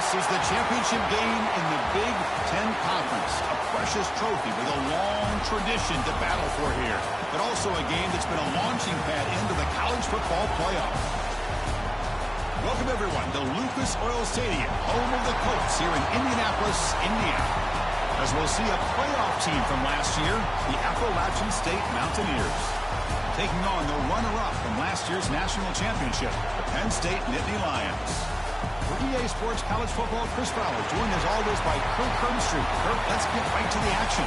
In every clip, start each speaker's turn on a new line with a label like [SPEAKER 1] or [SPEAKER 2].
[SPEAKER 1] is the championship game in the Big Ten Conference. A precious trophy with a long tradition to battle for here, but also a game that's been a launching pad into the college football playoff. Welcome, everyone, to Lucas Oil Stadium, home of the Colts here in Indianapolis, Indiana. As we'll see a playoff team from last year, the Appalachian State Mountaineers, taking on the runner-up from last year's national championship, the Penn State Nittany Lions. For EA Sports College Football, Chris Fowler, joined as always by Kirk Herbstreit. Kirk, let's get right to the action.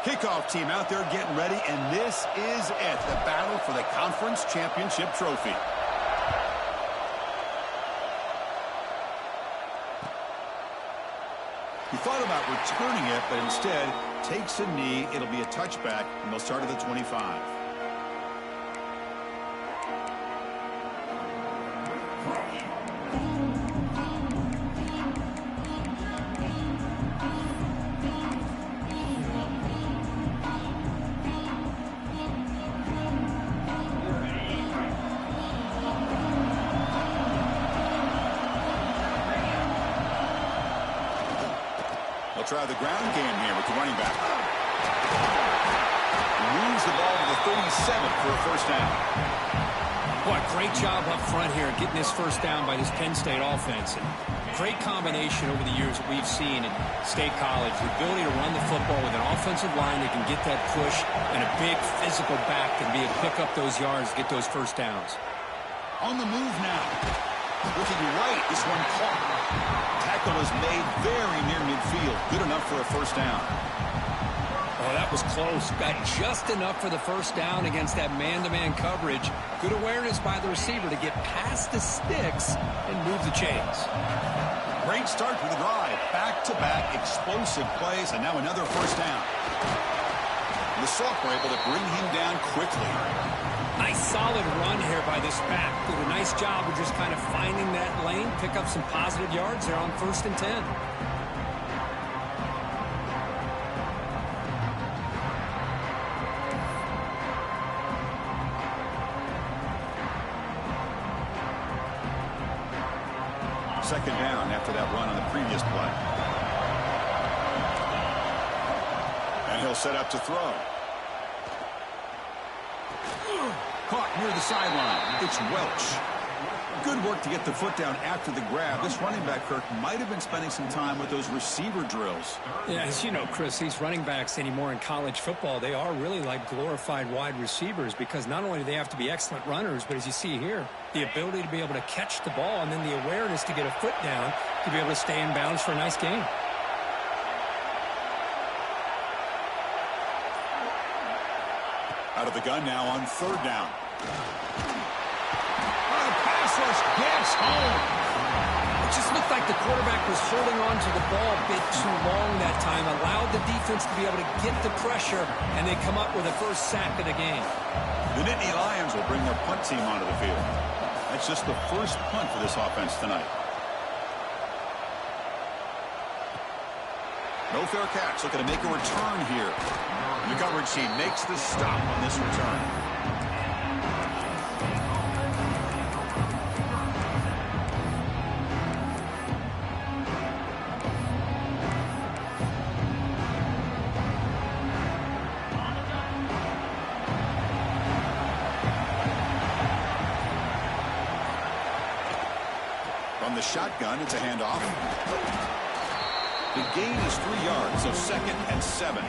[SPEAKER 1] Kickoff team out there getting ready, and this is it, the battle for the conference championship trophy. He thought about returning it, but instead takes a knee. It'll be a touchback, and they'll start at the 25. Try the ground game here with the running back. Moves the ball to the 37 for a first down.
[SPEAKER 2] What great job up front here getting this first down by this Penn State offense. And great combination over the years that we've seen in State College. The ability to run the football with an offensive line that can get that push and a big physical back that can be able to pick up those yards, get those first downs.
[SPEAKER 1] On the move now. Looking right, this one caught. Tackle is made very near midfield. Good enough for a first down.
[SPEAKER 2] Oh, that was close. Got just enough for the first down against that man-to-man coverage. Good awareness by the receiver to get past the sticks and move the chains.
[SPEAKER 1] Great start to the drive. Back-to-back explosive plays, and now another first down. The Sock were able to bring him down quickly.
[SPEAKER 2] Nice solid run here by this back. Did a nice job of just kind of finding that lane, pick up some positive yards there on 1st and 10.
[SPEAKER 1] Second down after that run on the previous play. And he'll set up to throw. Caught near the sideline. It's Welch. Good work to get the foot down after the grab. This running back, Kirk, might have been spending some time with those receiver drills.
[SPEAKER 2] Yeah, as you know, Chris, these running backs anymore in college football, they are really like glorified wide receivers because not only do they have to be excellent runners, but as you see here, the ability to be able to catch the ball and then the awareness to get a foot down to be able to stay in bounds for a nice gain.
[SPEAKER 1] Out of the gun now on 3rd down. The pass rush gets home.
[SPEAKER 2] It just looked like the quarterback was holding on to the ball a bit too long that time, allowed the defense to be able to get the pressure, and they come up with the first sack of the game.
[SPEAKER 1] The Nittany Lions will bring their punt team onto the field. That's just the first punt for this offense tonight. No fair catch, looking to make a return here. And the coverage team makes the stop on this return. From the shotgun, it's a handoff. The gain is 3 yards, so 2nd and 7.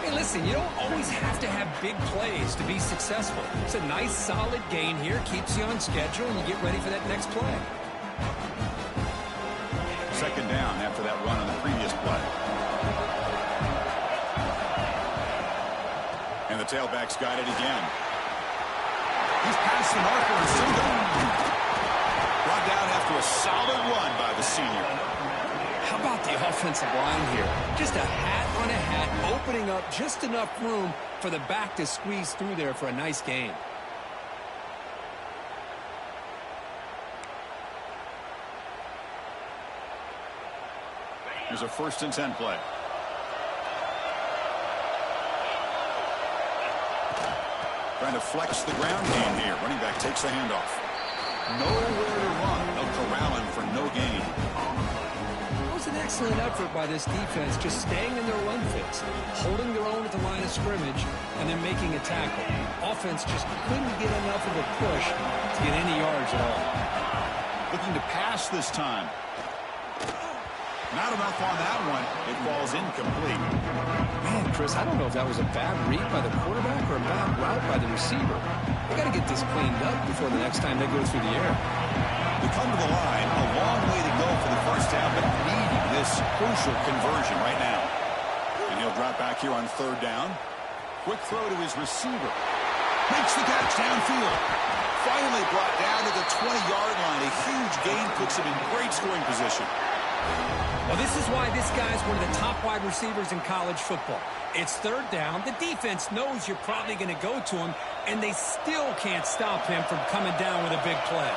[SPEAKER 2] Hey, listen, you don't always have to have big plays to be successful. It's a nice, solid gain here, keeps you on schedule, and you get ready for that next play.
[SPEAKER 1] 2nd down after that run on the previous play. And the tailback's got it again. He's past the marker and still going. Brought down after a solid run by the senior.
[SPEAKER 2] How about the offensive line here? Just a hat on a hat, opening up just enough room for the back to squeeze through there for a nice gain.
[SPEAKER 1] Here's a 1st and 10 play. Trying to flex the ground game here. Running back takes the handoff. Nowhere to run. They'll corral him for no gain.
[SPEAKER 2] It was an excellent effort by this defense, just staying in their run fits, holding their own at the line of scrimmage, and then making a tackle. Offense just couldn't get enough of a push to get any yards at all.
[SPEAKER 1] Looking to pass this time. Not enough on that one. It falls incomplete.
[SPEAKER 2] Man, Chris, I don't know if that was a bad read by the quarterback or a bad route by the receiver. They got to get this cleaned up before the next time they go through the air.
[SPEAKER 1] We come to the line. A long way to go for the first down, but needing this crucial conversion right now. And he'll drop back here on 3rd down. Quick throw to his receiver. Makes the catch downfield. Finally brought down to the 20-yard line. A huge gain puts him in great scoring position.
[SPEAKER 2] Well, this is why this guy's one of the top wide receivers in college football. It's 3rd down. The defense knows you're probably going to go to him, and they still can't stop him from coming down with a big play.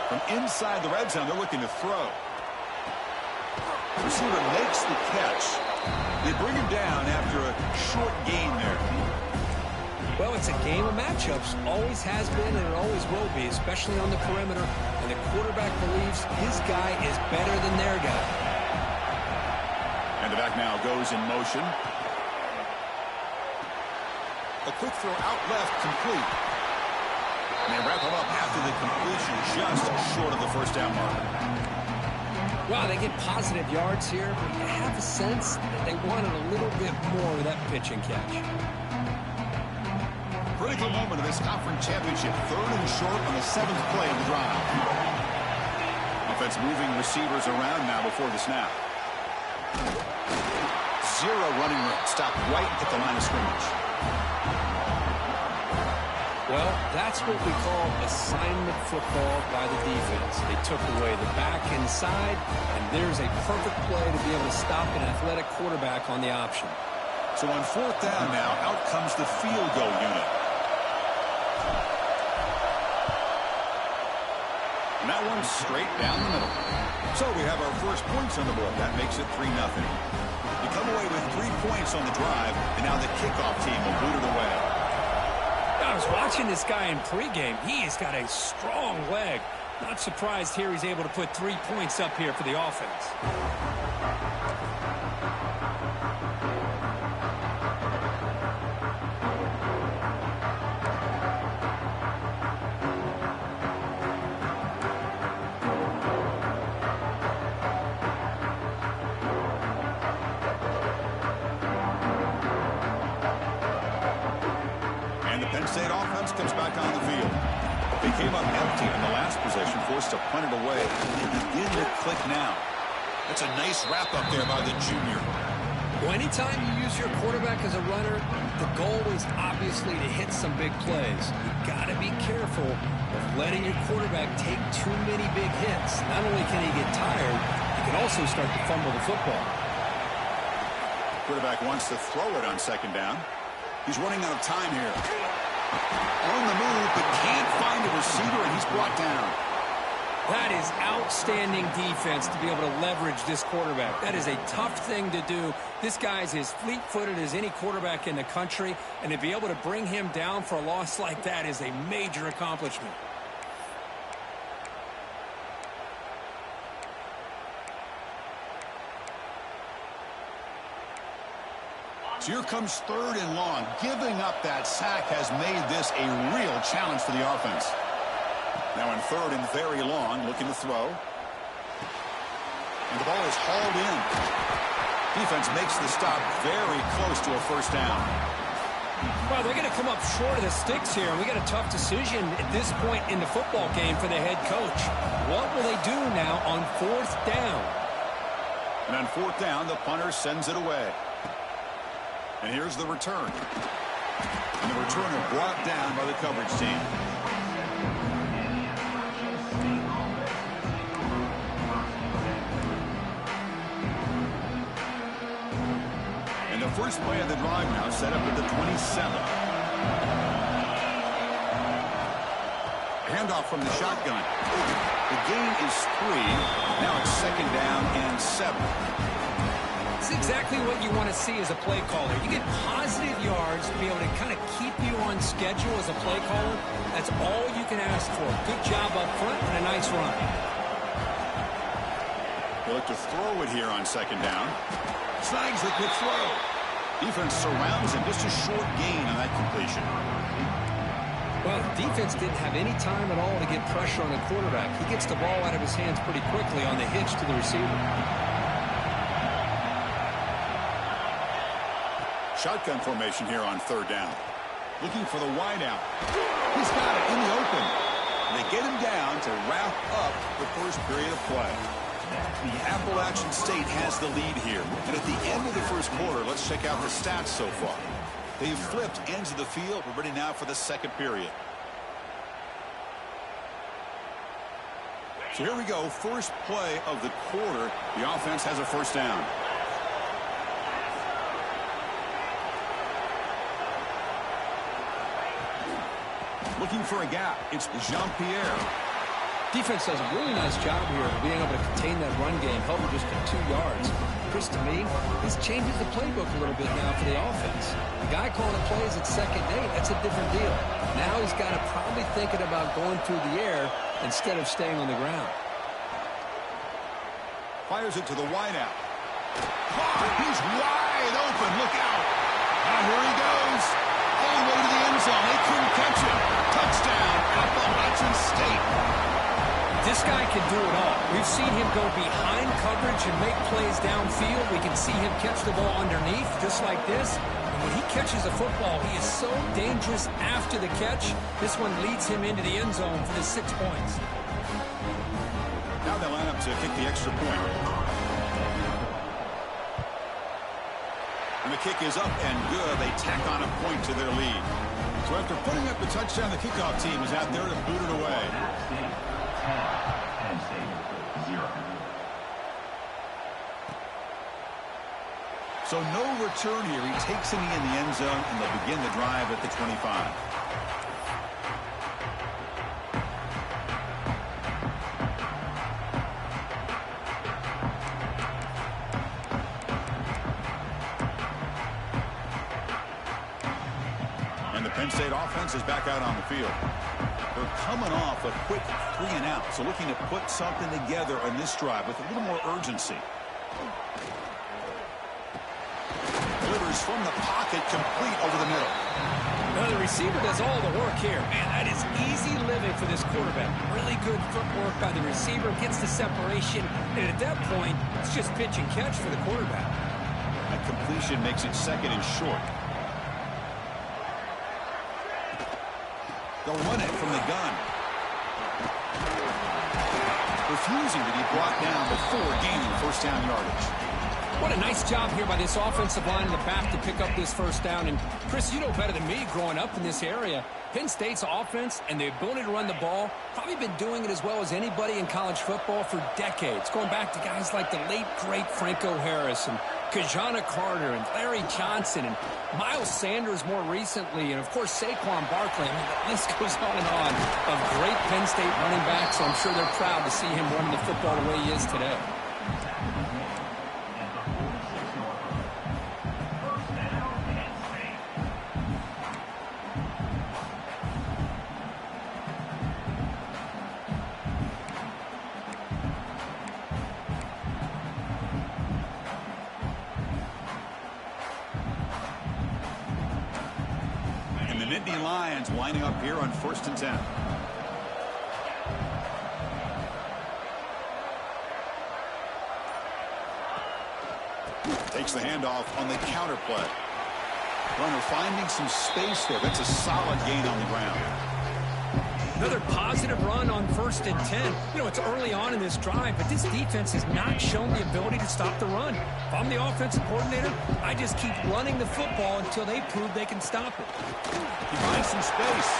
[SPEAKER 1] From inside the red zone, they're looking to throw. Receiver makes the catch. They bring him down after a short gain there.
[SPEAKER 2] Well, it's a game of matchups. Always has been and it always will be, especially on the perimeter. And the quarterback believes his guy is better than their guy.
[SPEAKER 1] And the back now goes in motion. A quick throw out left, complete. And they wrap him up after the completion, just short of the 1st down marker.
[SPEAKER 2] Wow, they get positive yards here, but you have a sense that they wanted a little bit more of that pitch and catch.
[SPEAKER 1] Critical moment of this conference championship. 3rd and short on the 7th play of the drive. Offense moving receivers around now before the snap. Zero running room. Stopped right at the line of scrimmage.
[SPEAKER 2] Well, that's what we call assignment football by the defense. They took away the back inside, and there's a perfect play to be able to stop an athletic quarterback on the option.
[SPEAKER 1] So on 4th down now, out comes the field goal unit. And that one's straight down the middle. So we have our first points on the board. That makes it 3-0. You come away with 3 points on the drive, and now the kickoff team will boot it away.
[SPEAKER 2] I was watching this guy in pregame. He's got a strong leg. Not surprised here he's able to put 3 points up here for the offense.
[SPEAKER 1] Penn State offense comes back on the field. They came up empty in the last possession, forced to punt it away. They begin to click now. That's a nice wrap-up there by the junior.
[SPEAKER 2] Well, anytime you use your quarterback as a runner, the goal is obviously to hit some big plays. You've got to be careful of letting your quarterback take too many big hits. Not only can he get tired, he can also start to fumble the football.
[SPEAKER 1] Quarterback wants to throw it on 2nd down. He's running out of time here. On the move, but can't find a receiver, and he's brought down.
[SPEAKER 2] That is outstanding defense to be able to leverage this quarterback. That is a tough thing to do. This guy's as fleet-footed as any quarterback in the country, and to be able to bring him down for a loss like that is a major accomplishment.
[SPEAKER 1] So here comes 3rd and long. Giving up that sack has made this a real challenge for the offense. Now in 3rd and very long, looking to throw. And the ball is hauled in. Defense makes the stop very close to a 1st down.
[SPEAKER 2] Well, they're going to come up short of the sticks here. We got a tough decision at this point in the football game for the head coach. What will they do now on 4th down?
[SPEAKER 1] And on 4th down, the punter sends it away. And here's the return. And the returner brought down by the coverage team. And the first play of the drive now set up at the 27. Handoff from the shotgun. The gain is 3. Now it's 2nd down and 7.
[SPEAKER 2] It's exactly what you want to see as a play caller. You get positive yards to be able to kind of keep you on schedule as a play caller. That's all you can ask for. Good job up front and a nice run.
[SPEAKER 1] They look to throw it here on 2nd down. Snags the quick throw. Defense surrounds him. Just a short gain on that completion.
[SPEAKER 2] Well, the defense didn't have any time at all to get pressure on the quarterback. He gets the ball out of his hands pretty quickly on the hitch to the receiver.
[SPEAKER 1] Shotgun formation here on 3rd down. Looking for the wideout. He's got it in the open. They get him down to wrap up the first period of play. Appalachian State has the lead here. And at the end of the first quarter, let's check out the stats so far. They've flipped ends of the field. We're ready now for the second period. So here we go. First play of the quarter. The offense has a first down. Looking for a gap. It's Jean-Pierre.
[SPEAKER 2] Defense does a really nice job here of being able to contain that run game, held him just to 2 yards. Chris, to me, this changes the playbook a little bit now for the offense. The guy calling the plays at 2nd and 8, that's a different deal. Now he's got to probably thinking about going through the air instead of staying on the ground.
[SPEAKER 1] Fires it to the wideout. He's wide open. Look out. Here he goes. All the way to the end zone. They couldn't catch him. Touchdown, Appalachian State.
[SPEAKER 2] This guy can do it all. We've seen him go behind coverage and make plays downfield. We can see him catch the ball underneath, just like this. And when he catches the football, he is so dangerous after the catch. This one leads him into the end zone for the 6 points.
[SPEAKER 1] Now they line up to kick the extra point. And the kick is up and good. They tack on a point to their lead. So after putting up the touchdown, the kickoff team is out there to boot it away.
[SPEAKER 3] Penn State 0.
[SPEAKER 1] So no return here. He takes it in the end zone, and they'll begin the drive at the 25. And the Penn State offense is back out on the field. They're coming off a quick 3 and out, so looking to put something together on this drive with a little more urgency. Delivers from the pocket, complete over the middle.
[SPEAKER 2] Now the receiver does all the work here. Man, that is easy living for this quarterback. Really good footwork by the receiver, gets the separation, and at that point, it's just pitch and catch for the quarterback.
[SPEAKER 1] That completion makes it 2nd and short. They'll run it from the gun. Refusing to be brought down before gaining first down yardage.
[SPEAKER 2] What a nice job here by this offensive line in the back to pick up this first down. And, Chris, you know better than me growing up in this area. Penn State's offense and the ability to run the ball, probably been doing it as well as anybody in college football for decades. Going back to guys like the late, great Franco Harris and Kajana Carter and Larry Johnson and Miles Sanders more recently. And, of course, Saquon Barkley. I mean, the list goes on and on of great Penn State running backs. So I'm sure they're proud to see him running the football the way he is today.
[SPEAKER 1] Lions lining up here on 1st and 10. Takes the handoff on the counter play. Runner finding some space there. That's a solid gain on the ground.
[SPEAKER 2] Another positive run on 1st and 10. You know, it's early on in this drive, but this defense has not shown the ability to stop the run. If I'm the offensive coordinator, I just keep running the football until they prove they can stop it.
[SPEAKER 1] He finds some space.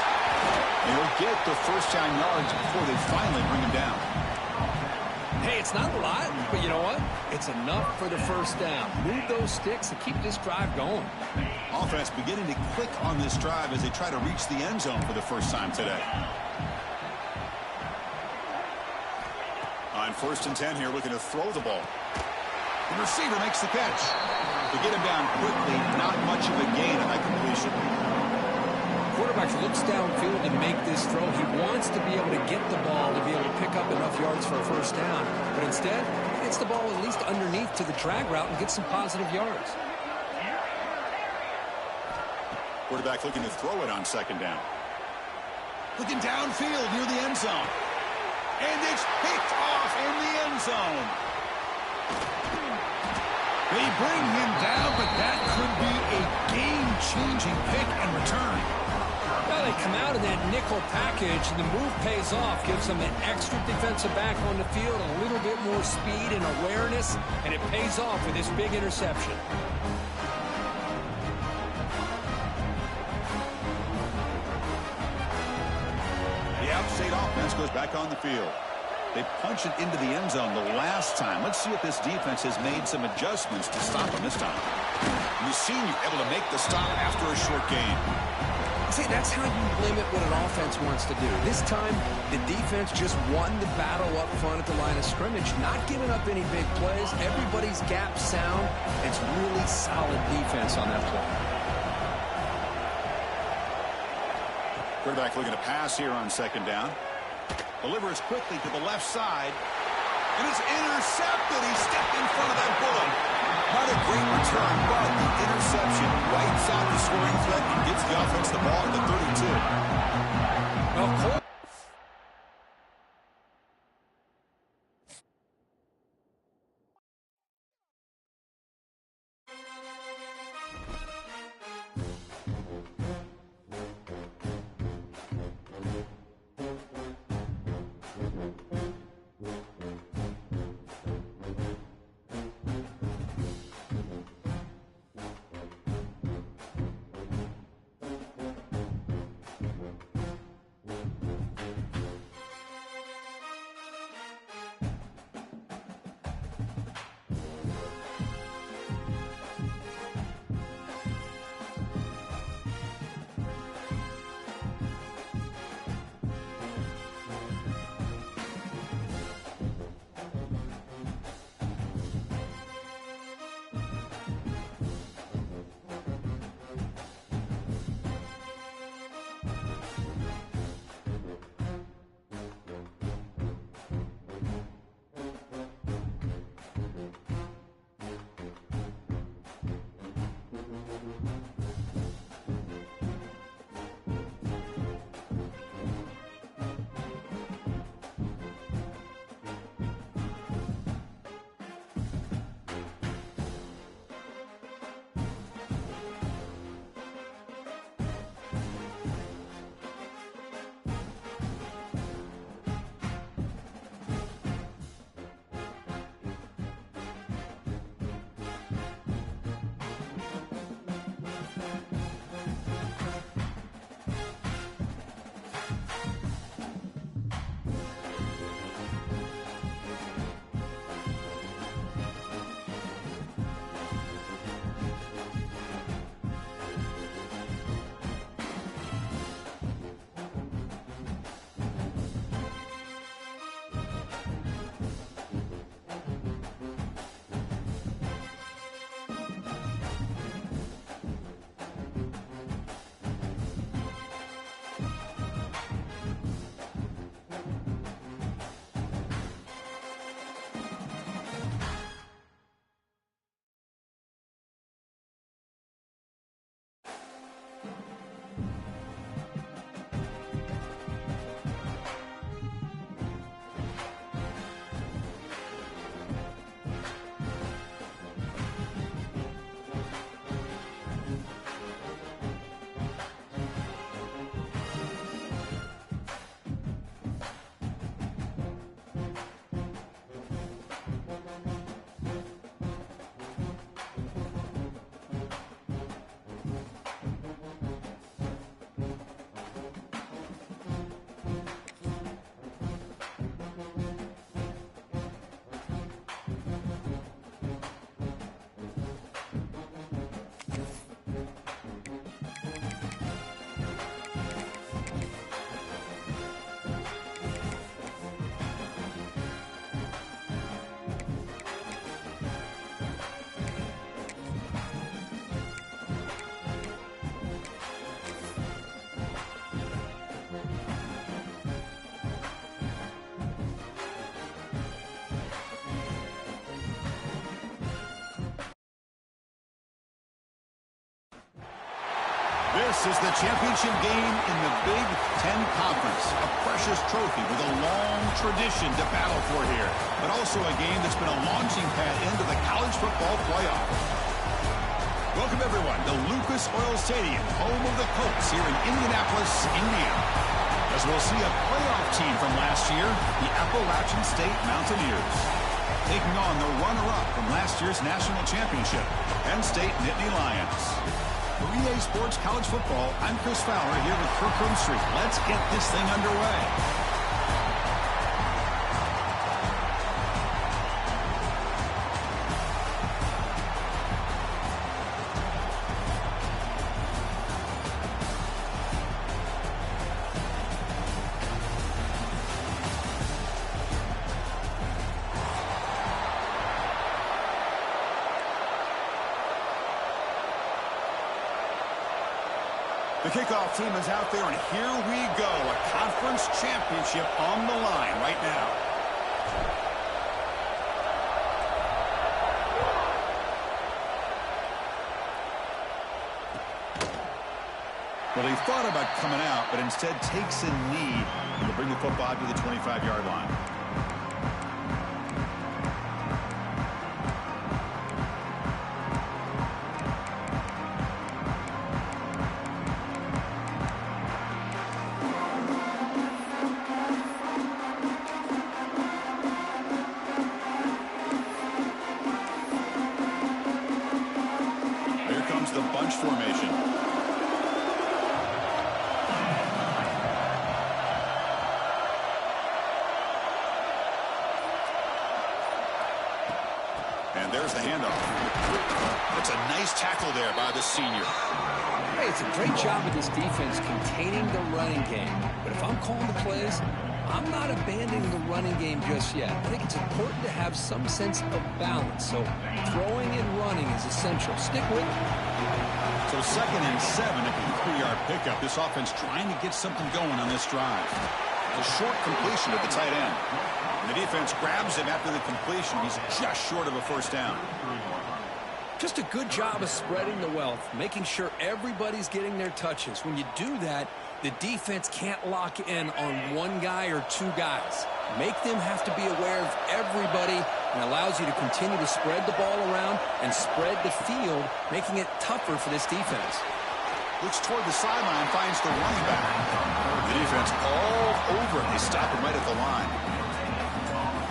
[SPEAKER 1] They'll get the first down yards before they finally bring him down.
[SPEAKER 2] Hey, it's not a lot, but you know what? It's enough for the first down. Move those sticks and keep this drive going.
[SPEAKER 1] Offense beginning to click on this drive as they try to reach the end zone for the first time today. On 1st and 10 here, looking to throw the ball. The receiver makes the catch. To get him down quickly, not much of a gain on that completion.
[SPEAKER 2] Quarterback looks downfield to make this throw. He wants to be able to get the ball to be able to pick up enough yards for a first down. But instead, he gets the ball at least underneath to the drag route and gets some positive yards.
[SPEAKER 1] Quarterback looking to throw it on 2nd down. Looking downfield near the end zone. And it's picked off in the end zone. They bring him down, but that could be a game-changing pick and return.
[SPEAKER 2] Well, they come out in that nickel package, and the move pays off, gives them an extra defensive back on the field, a little bit more speed and awareness, and it pays off with this big interception.
[SPEAKER 1] The outside offense goes back on the field. They punch it into the end zone the last time. Let's see if this defense has made some adjustments to stop them this time. The senior able to make the stop after a short gain.
[SPEAKER 2] See, that's how you limit what an offense wants to do. This time, the defense just won the battle up front at the line of scrimmage, not giving up any big plays. Everybody's gap sound. It's really solid defense on that play.
[SPEAKER 1] Quarterback looking to pass here on 2nd down. Delivers quickly to the left side. And it's intercepted. He stepped in front of that bullet. Not a great return, but the interception wipes out the scoring threat and gives the offense the ball at the 32.
[SPEAKER 2] Well,
[SPEAKER 1] This is the championship game in the Big Ten Conference. A precious trophy with a long tradition to battle for here. But also a game that's been a launching pad into the college football playoff. Welcome, everyone, to Lucas Oil Stadium, home of the Colts here in Indianapolis, Indiana. As we'll see a playoff team from last year, the Appalachian State Mountaineers, taking on the runner-up from last year's national championship, Penn State Nittany Lions. For EA Sports College Football, I'm Chris Fowler here with Kirk Street. Let's get this thing underway. The kickoff team is out there, and here we go. A conference championship on the line right now. Well, he thought about coming out, but instead takes a knee to bring the football to the 25-yard line. The bunch formation. And there's the handoff. That's a nice tackle there by the senior.
[SPEAKER 2] Hey, it's a great job of this defense containing the running game. But if I'm calling the plays, I'm not abandoning the running game just yet. I think it's important to have some sense of balance. So throwing and running is essential. Stick with it.
[SPEAKER 1] So 2nd and 7 at the 3-yard pickup. This offense trying to get something going on this drive. A short completion to the tight end. And the defense grabs him after the completion. He's just short of a first down.
[SPEAKER 2] Just a good job of spreading the wealth, making sure everybody's getting their touches. When you do that, the defense can't lock in on one guy or two guys. Make them have to be aware of everybody, and allows you to continue to spread the ball around and spread the field, making it tougher for this defense.
[SPEAKER 1] Looks toward the sideline, finds the running back. The defense all over it. They stop him right at the line.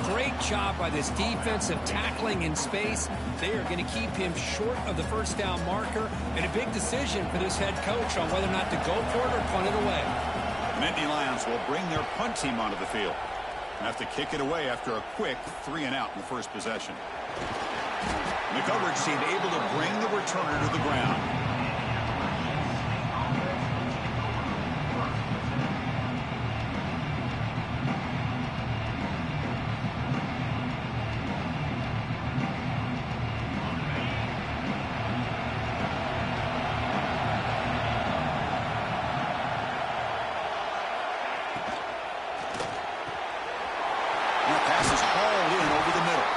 [SPEAKER 2] Great job by this defensive tackling in space. They are going to keep him short of the first down marker, and a big decision for this head coach on whether or not to go for it or punt it away.
[SPEAKER 1] The Nittany Lions will bring their punt team onto the field. Have to kick it away after a quick 3-and-out in the first possession. And the coverage team able to bring the returner to the ground. Pass is hauled in over the middle.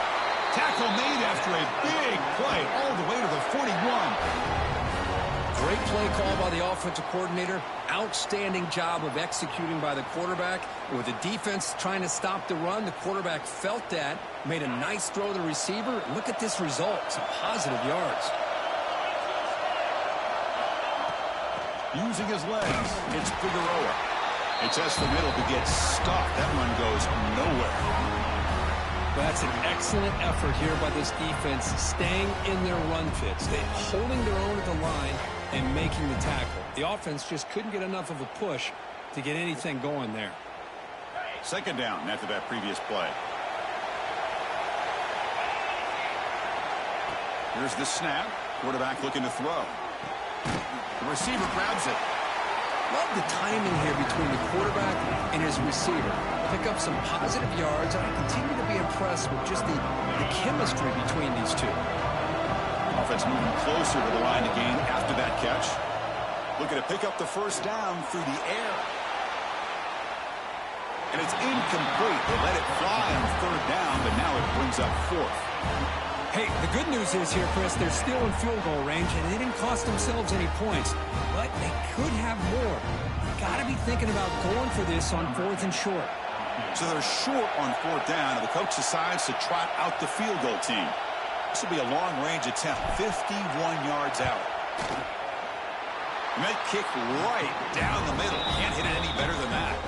[SPEAKER 1] Tackle made after a big play all the way to the 41.
[SPEAKER 2] Great play call by the offensive coordinator. Outstanding job of executing by the quarterback. With the defense trying to stop the run, the quarterback felt that, made a nice throw to the receiver. Look at this result. Some positive yards.
[SPEAKER 1] Using his legs, it's Figueroa. It tests the middle to get stuffed. That run goes nowhere.
[SPEAKER 2] That's an excellent effort here by this defense, staying in their run fits. They're holding their own at the line and making the tackle. The offense just couldn't get enough of a push to get anything going there.
[SPEAKER 1] 2nd down after that previous play. Here's the snap. Quarterback looking to throw. The receiver grabs it.
[SPEAKER 2] Love the timing here between the quarterback and his receiver. Pick up some positive yards, and I continue to be impressed with just the chemistry between these two.
[SPEAKER 1] Offense moving closer to the line of game after that catch. Looking to pick up the first down through the air. And it's incomplete. They let it fly on 3rd down, but now it brings up 4th.
[SPEAKER 2] Hey, the good news is here, Chris, they're still in field goal range, and they didn't cost themselves any points. But they could have more. Got to be thinking about going for this on 4th and short.
[SPEAKER 1] So they're short on 4th down, and the coach decides to trot out the field goal team. This will be a long-range attempt, 51 yards out. Might kick right down the middle. Can't hit it any better than that.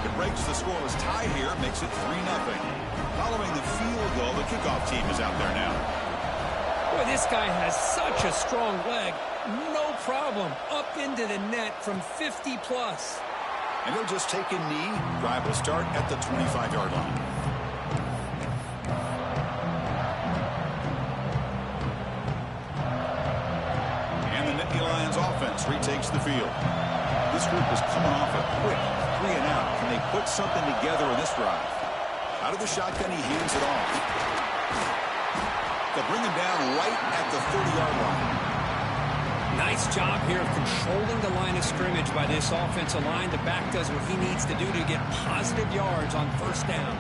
[SPEAKER 1] It breaks the scoreless tie here, makes it 3-0. Following the field goal, the kickoff team is out there now.
[SPEAKER 2] Boy, this guy has such a strong leg. No problem. Up into the net from 50-plus.
[SPEAKER 1] And he'll just take a knee. Drive will start at the 25-yard line. And the Nittany Lions offense retakes the field. This group is coming off a quick 3-and-out. Can they put something together in this drive? Out of the shotgun, he hands it off. They'll bring him down right at the 30-yard line.
[SPEAKER 2] Nice job here of controlling the line of scrimmage by this offensive line. The back does what he needs to do to get positive yards on 1st down.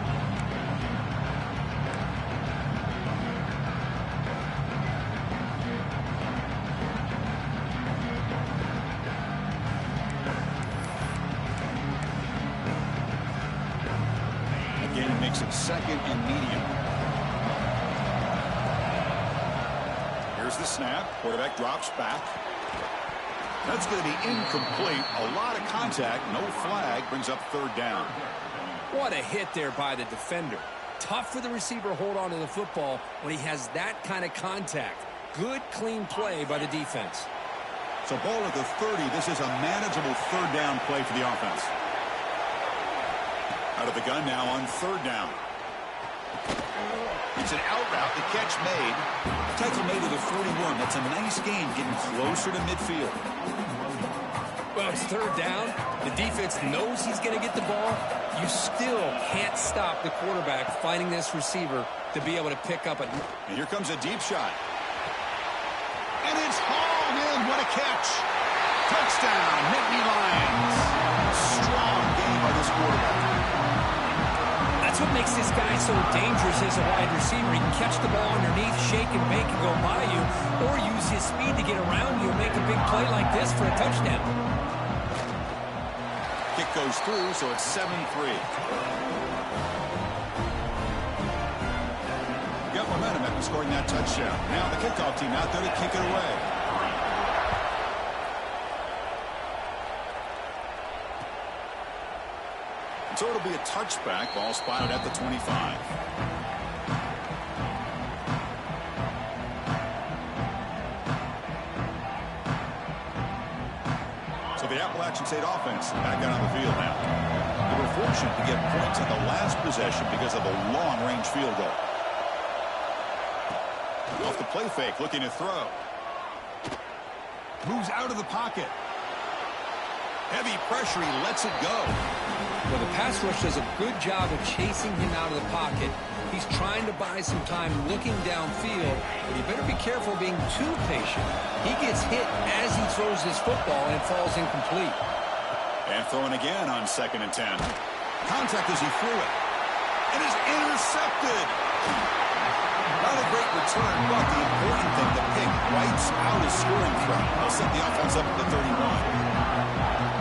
[SPEAKER 1] Again, it makes it 2nd and medium. Here's the snap. Quarterback drops back. That's going to be incomplete. A lot of contact. No flag. Brings up 3rd down.
[SPEAKER 2] What a hit there by the defender. Tough for the receiver to hold on to the football when he has that kind of contact. Good, clean play by the defense.
[SPEAKER 1] So ball at the 30. This is a manageable 3rd down play for the offense. Out of the gun now on 3rd down. It's an out route. The catch made. Tackle made to the 41. That's a nice gain, getting closer to midfield.
[SPEAKER 2] Well, it's 3rd down. The defense knows he's going to get the ball. You still can't stop the quarterback finding this receiver to be able to pick up a...
[SPEAKER 1] And here comes a deep shot. And it's hauled in. What a catch. Touchdown, Nittany Lions. Strong game by this quarterback.
[SPEAKER 2] That's what makes this guy so dangerous as a wide receiver. He can catch the ball underneath, shake and bake and go by you, or use his speed to get around you and make a big play like this for a touchdown.
[SPEAKER 1] Kick goes through, so it's 7-3. Got momentum after scoring that touchdown. Now the kickoff team out there to kick it away. So it'll be a touchback. Ball spotted at the 25. So the Appalachian State offense back out on the field now. They were fortunate to get points in the last possession because of a long-range field goal. Off the play fake, looking to throw. Moves out of the pocket. Heavy pressure, he lets it go.
[SPEAKER 2] Well, the pass rush does a good job of chasing him out of the pocket. He's trying to buy some time looking downfield, but you better be careful being too patient. He gets hit as he throws his football and falls incomplete.
[SPEAKER 1] And throwing again on 2nd and 10. Contact as he threw it. And is intercepted. Not a great return, but the important thing, the pick wipes out his scoring threat. He'll set the offense up at the 31.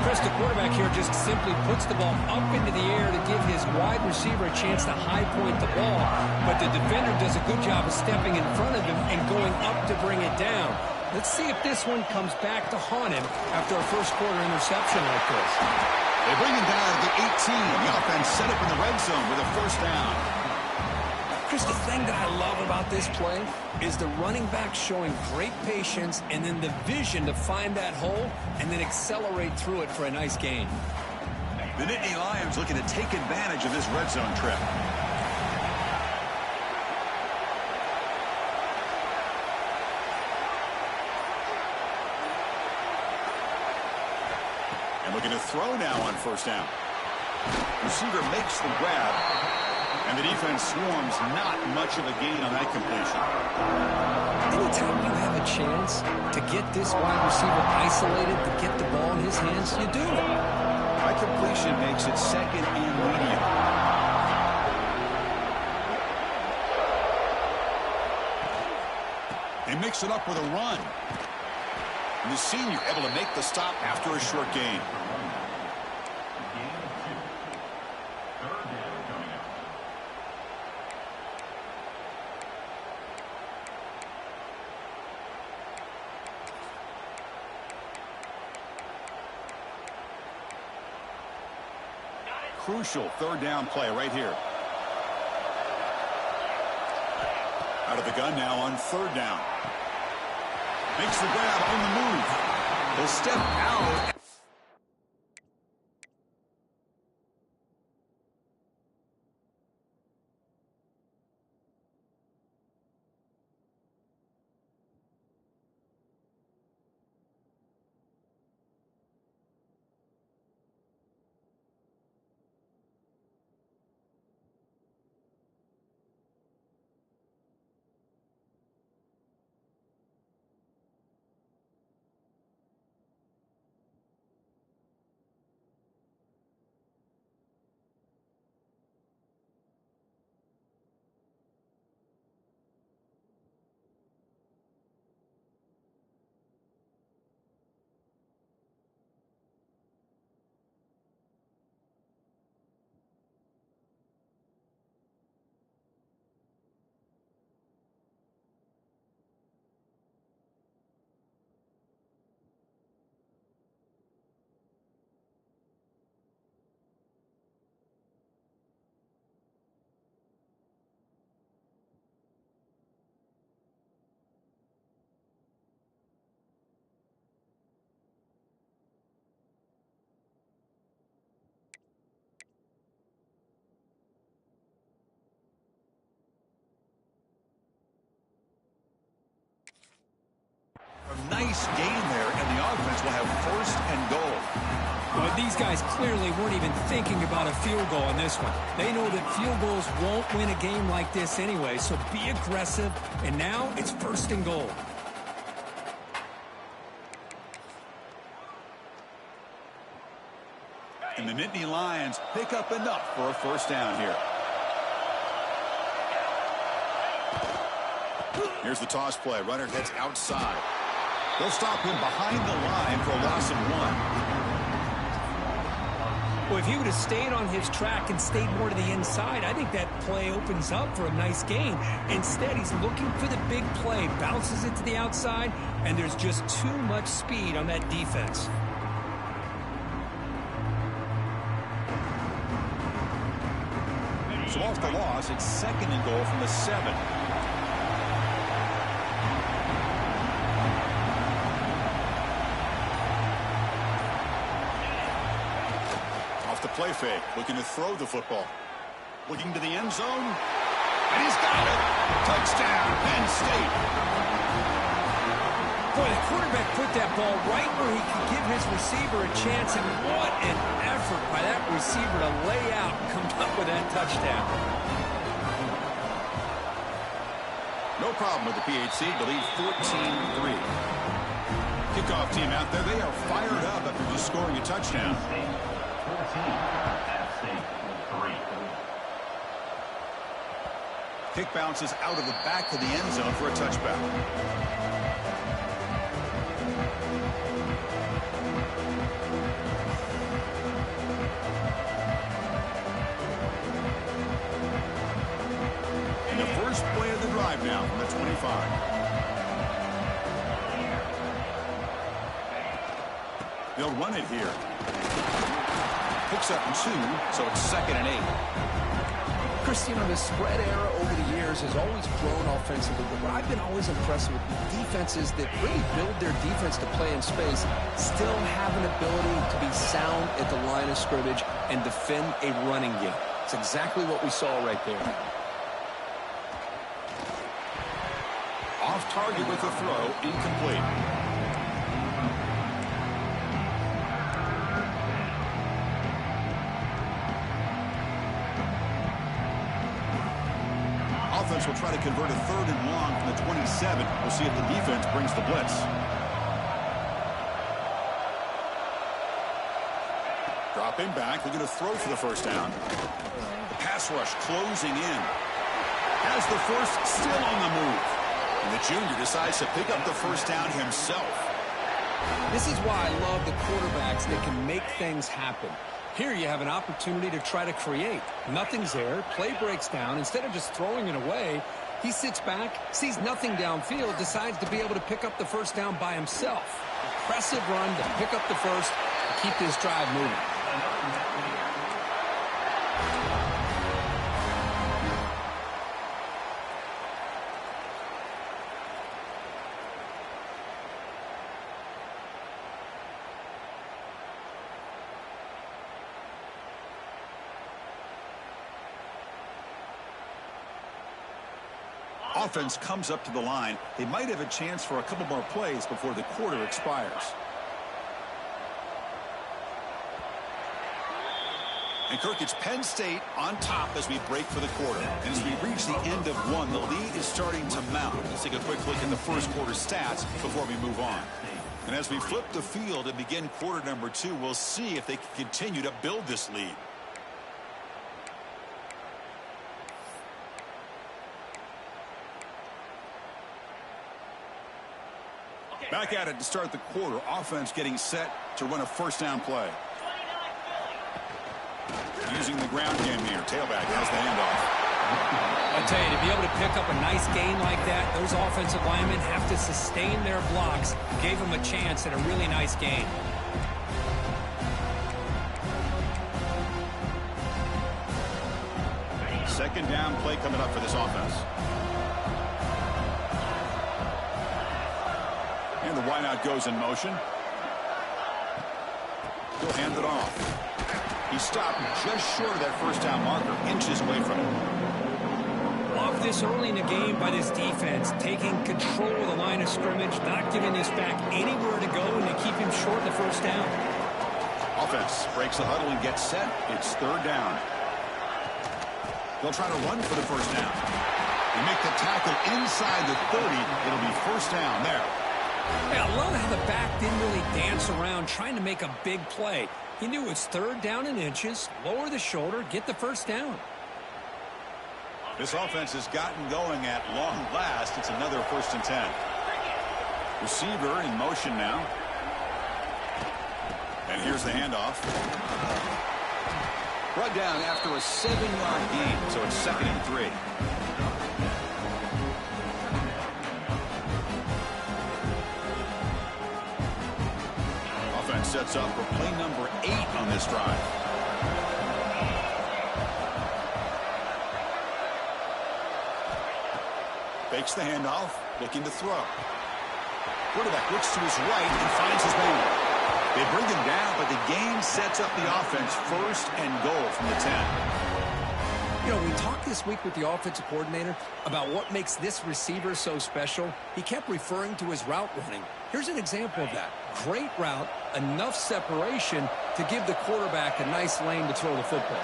[SPEAKER 2] Chris, the quarterback here just simply puts the ball up into the air to give his wide receiver a chance to high point the ball, but the defender does a good job of stepping in front of him and going up to bring it down. Let's see if this one comes back to haunt him after a first-quarter interception like this.
[SPEAKER 1] They bring him down to the 18. The offense set up in the red zone with a 1st down.
[SPEAKER 2] Chris, the thing that I love about this play is the running back showing great patience and then the vision to find that hole and then accelerate through it for a nice gain.
[SPEAKER 1] The Nittany Lions looking to take advantage of this red zone trip. And looking to throw now on 1st down. Receiver makes the grab. And the defense swarms. Not much of a gain on that completion.
[SPEAKER 2] Anytime you have a chance to get this wide receiver isolated, to get the ball in his hands, you do it.
[SPEAKER 1] High completion makes it 2nd and medium. They mix it up with a run. And the senior able to make the stop after a short gain. Crucial third down play right here. Out of the gun now on third down. Makes the grab on the move. He'll step out. A nice gain there, and the offense will have first and goal.
[SPEAKER 2] Well, these guys clearly weren't even thinking about a field goal on this one. They know that field goals won't win a game like this anyway, so be aggressive, and now it's first and goal.
[SPEAKER 1] And the Nittany Lions pick up enough for a first down here. Here's the toss play. Runner heads outside. They'll stop him behind the line for a loss of 1.
[SPEAKER 2] Well, if he would have stayed on his track and stayed more to the inside, I think that play opens up for a nice gain. Instead, he's looking for the big play, bounces it to the outside, and there's just too much speed on that defense.
[SPEAKER 1] So off the loss, it's second and goal from the 7. Off the play fake, looking to throw the football. Looking to the end zone. And he's got it. Touchdown, Penn State.
[SPEAKER 2] Boy, the quarterback put that ball right where he could give his receiver a chance, and what an effort by that receiver to lay out and come up with that touchdown.
[SPEAKER 1] No problem with the PHC to lead 14-3. Kickoff team out there, they are fired up after just scoring a touchdown. Kick bounces out of the back of the end zone for a touchback. And the first play of the drive now from the 25. They'll run it here. Picks up 2, so it's second and 8.
[SPEAKER 3] Chris, you know, the spread era over the years has always grown offensively, but what I've been always impressed with defenses that really build their defense to play in space still have an ability to be sound at the line of scrimmage and defend a running game. It's exactly what we saw right there.
[SPEAKER 1] Off target with the throw, incomplete. Offense will try to convert a third and long from the 27. We'll see if the defense brings the blitz. Dropping back, looking to throw for the first down. The pass rush closing in. Has the first, still on the move. And the junior decides to pick up the first down himself.
[SPEAKER 3] This is why I love the quarterbacks that can make things happen. Here you have an opportunity to try to create. Nothing's there. Play breaks down. Instead of just throwing it away, he sits back, sees nothing downfield, decides to be able to pick up the first down by himself. Impressive run to pick up the first to keep this drive moving.
[SPEAKER 1] Offense comes up to the line. They might have a chance for a couple more plays before the quarter expires. And Kirk, it's Penn State on top as we break for the quarter. And as we reach the end of one, the lead is starting to mount. Let's take a quick look at the first quarter stats before we move on. And as we flip the field and begin quarter number 2, we'll see if they can continue to build this lead. Back at it to start the quarter. Offense getting set to run a first down play. Using the ground game here. Tailback has the handoff.
[SPEAKER 2] I tell you, to be able to pick up a nice gain like that, those offensive linemen have to sustain their blocks. Gave them a chance at a really nice gain.
[SPEAKER 1] Second down play coming up for this offense. And the wideout goes in motion. He'll hand it off. He stopped just short of that first down marker, inches away from it.
[SPEAKER 2] Love this early in the game by this defense, taking control of the line of scrimmage, not giving this back anywhere to go, and to keep him short of the first down.
[SPEAKER 1] Offense breaks the huddle and gets set. It's third down. They'll try to run for the first down. They make the tackle inside the 30. It'll be first down there.
[SPEAKER 2] Yeah, I love how the back didn't really dance around trying to make a big play. He knew it's third down in inches, lower the shoulder, get the first down.
[SPEAKER 1] This offense has gotten going at long last. It's another 1st and 10. Receiver in motion now. And here's the handoff. Brought down after a 7-yard gain, so it's 2nd and 3. Sets up for play number 8 on this drive. Fakes the handoff, looking to throw. Quarterback looks to his right and finds his man. They bring him down, but the game sets up the offense 1st and goal from the 10.
[SPEAKER 3] You know, we talked this week with the offensive coordinator about what makes this receiver so special. He kept referring to his route running. Here's an example of that. Great route, enough separation to give the quarterback a nice lane to throw the football.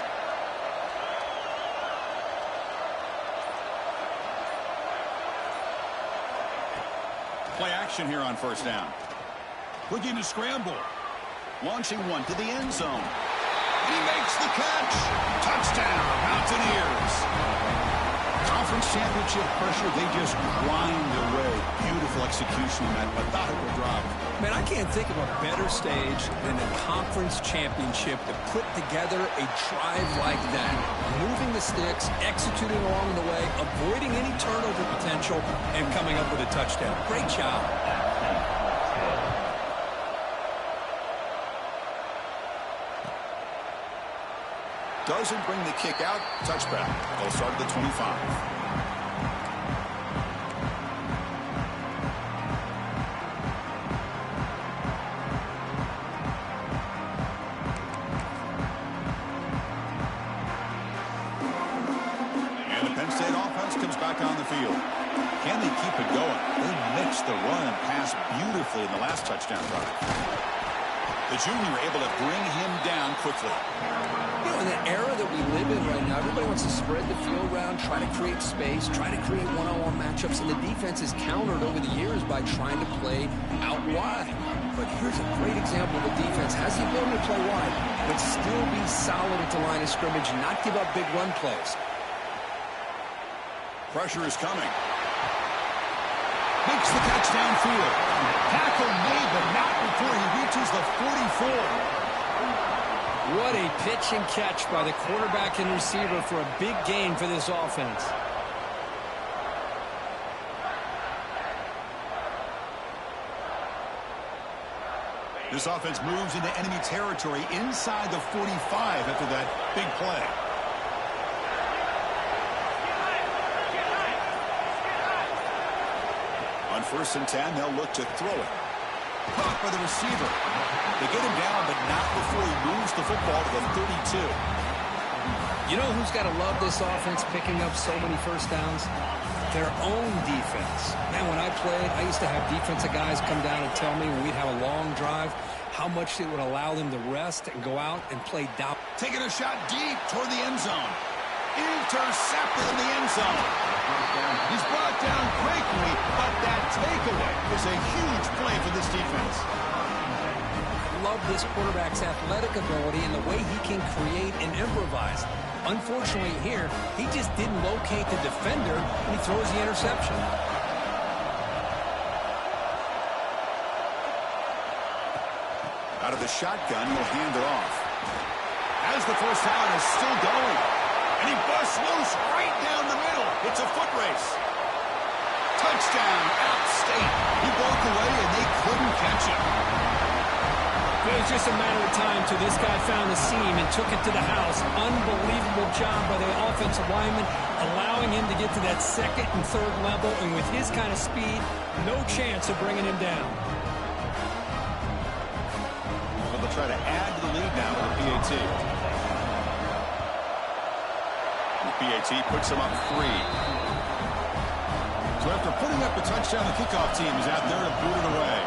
[SPEAKER 1] Play action here on first down. Looking to scramble. Launching one to the end zone. And he makes the catch. Touchdown, Mountaineers. Conference championship pressure, they just grind away. Beautiful execution on that methodical drop.
[SPEAKER 3] Man, I can't think of a better stage than a conference championship to put together a drive like that. Moving the sticks, executing along the way, avoiding any turnover potential, and coming up with a touchdown. Great job.
[SPEAKER 1] Doesn't bring the kick out. Touchback. They'll start at the 25. On the field. Can they keep it going? They mixed the run and pass beautifully in the last touchdown drive. The junior able to bring him down quickly.
[SPEAKER 3] You know, in the era that we live in right now, everybody wants to spread the field around, try to create space, try to create one-on-one matchups, and the defense is countered over the years by trying to play out wide. But here's a great example of a defense has the ability to play wide, but still be solid at the line of scrimmage and not give up big run plays.
[SPEAKER 1] Pressure is coming. Makes the catch downfield. Tackle made, but not before he reaches the 44.
[SPEAKER 2] What a pitch and catch by the quarterback and receiver for a big gain for this offense.
[SPEAKER 1] This offense moves into enemy territory inside the 45 after that big play. On 1st and 10, they'll look to throw it. Caught by the receiver. They get him down, but not before he moves the football to the 32.
[SPEAKER 3] You know who's got to love this offense picking up so many first downs? Their own defense. Man, when I played, I used to have defensive guys come down and tell me when we'd have a long drive how much it would allow them to rest and go out and play down.
[SPEAKER 1] Taking a shot deep toward the end zone. Intercepted in the end zone. He's brought down quickly, but that takeaway is a huge play for this defense.
[SPEAKER 3] I love this quarterback's athletic ability and the way he can create and improvise. Unfortunately here, he just didn't locate the defender when he throws the interception.
[SPEAKER 1] Out of the shotgun, he'll hand it off. As the first down is still going. And he busts loose right down the middle. It's a foot race. Touchdown, App State. He broke away and they couldn't catch him.
[SPEAKER 2] It was just a matter of time till this guy found the seam and took it to the house. Unbelievable job by the offensive lineman, allowing him to get to that second and third level, and with his kind of speed, no chance of bringing him down.
[SPEAKER 1] Well, they'll try to add to the lead now with the PAT. The PAT puts him up 3. So after putting up a touchdown, the kickoff team is out there to boot it away.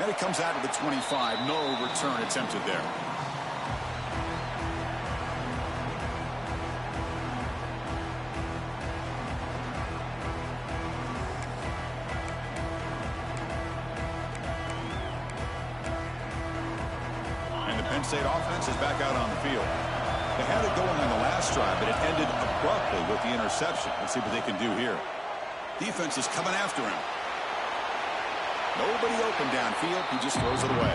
[SPEAKER 1] And it comes out to the 25. No return attempted there. And the Penn State offense is back out on the field. They had it going on the last drive, but it ended abruptly with the interception. Let's see what they can do here. Defense is coming after him. Nobody open downfield. He just throws it away.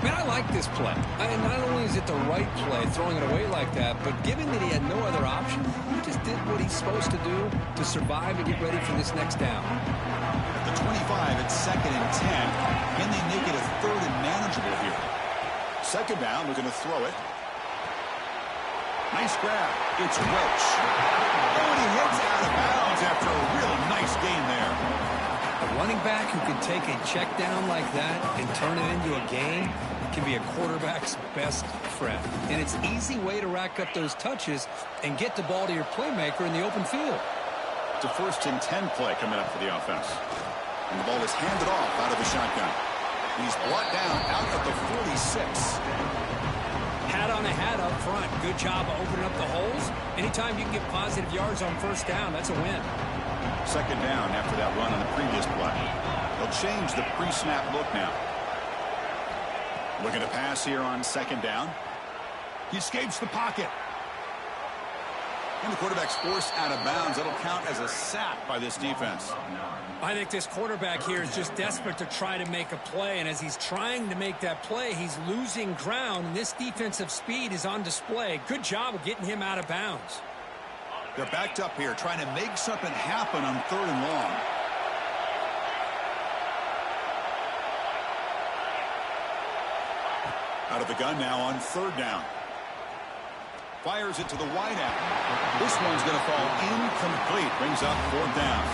[SPEAKER 3] Man, I like this play. Not only is it the right play, throwing it away like that, but given that he had no other option, he just did what he's supposed to do to survive and get ready for this next down.
[SPEAKER 1] At the 25, it's 2nd and 10. Can they make it a 3rd and manageable here? 2nd down, they're going to throw it. Nice grab. It's Roach. Oh, and he hits out of bounds after a real nice gain there.
[SPEAKER 3] A running back who can take a check down like that and turn it into a gain can be a quarterback's best friend. And it's an easy way to rack up those touches and get the ball to your playmaker in the open field.
[SPEAKER 1] It's a 1st and 10 play coming up for the offense. And the ball is handed off out of the shotgun. He's brought down out at the 46.
[SPEAKER 2] Hat on a hat up front. Good job of opening up the holes. Anytime you can get positive yards on 1st down, that's a win.
[SPEAKER 1] 2nd down after that run on the previous play. They'll change the pre-snap look now. Looking to pass here on 2nd down. He escapes the pocket. And the quarterback's forced out of bounds. That'll count as a sack by this defense.
[SPEAKER 2] I think this quarterback here is just desperate to try to make a play, and as he's trying to make that play, he's losing ground, and this defensive speed is on display. Good job of getting him out of bounds.
[SPEAKER 1] They're backed up here, trying to make something happen on 3rd and long. Out of the gun now on 3rd down. Fires it to the wideout. This one's going to fall incomplete. Brings up 4th down.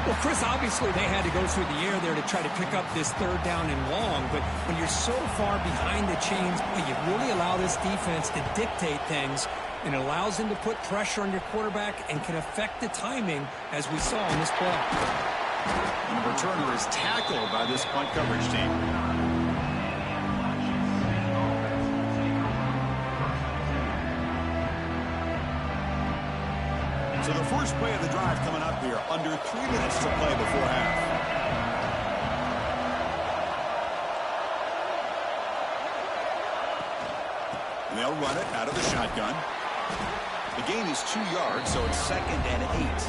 [SPEAKER 2] Well, Chris, obviously they had to go through the air there to try to pick up this 3rd down and long, but when you're so far behind the chains, you really allow this defense to dictate things, and it allows them to put pressure on your quarterback and can affect the timing, as we saw in this play.
[SPEAKER 1] And the returner is tackled by this punt coverage team. So the first play of the drive coming up here, under 3 minutes to play before half. And they'll run it out of the shotgun. The gain is 2 yards, so it's 2nd and 8.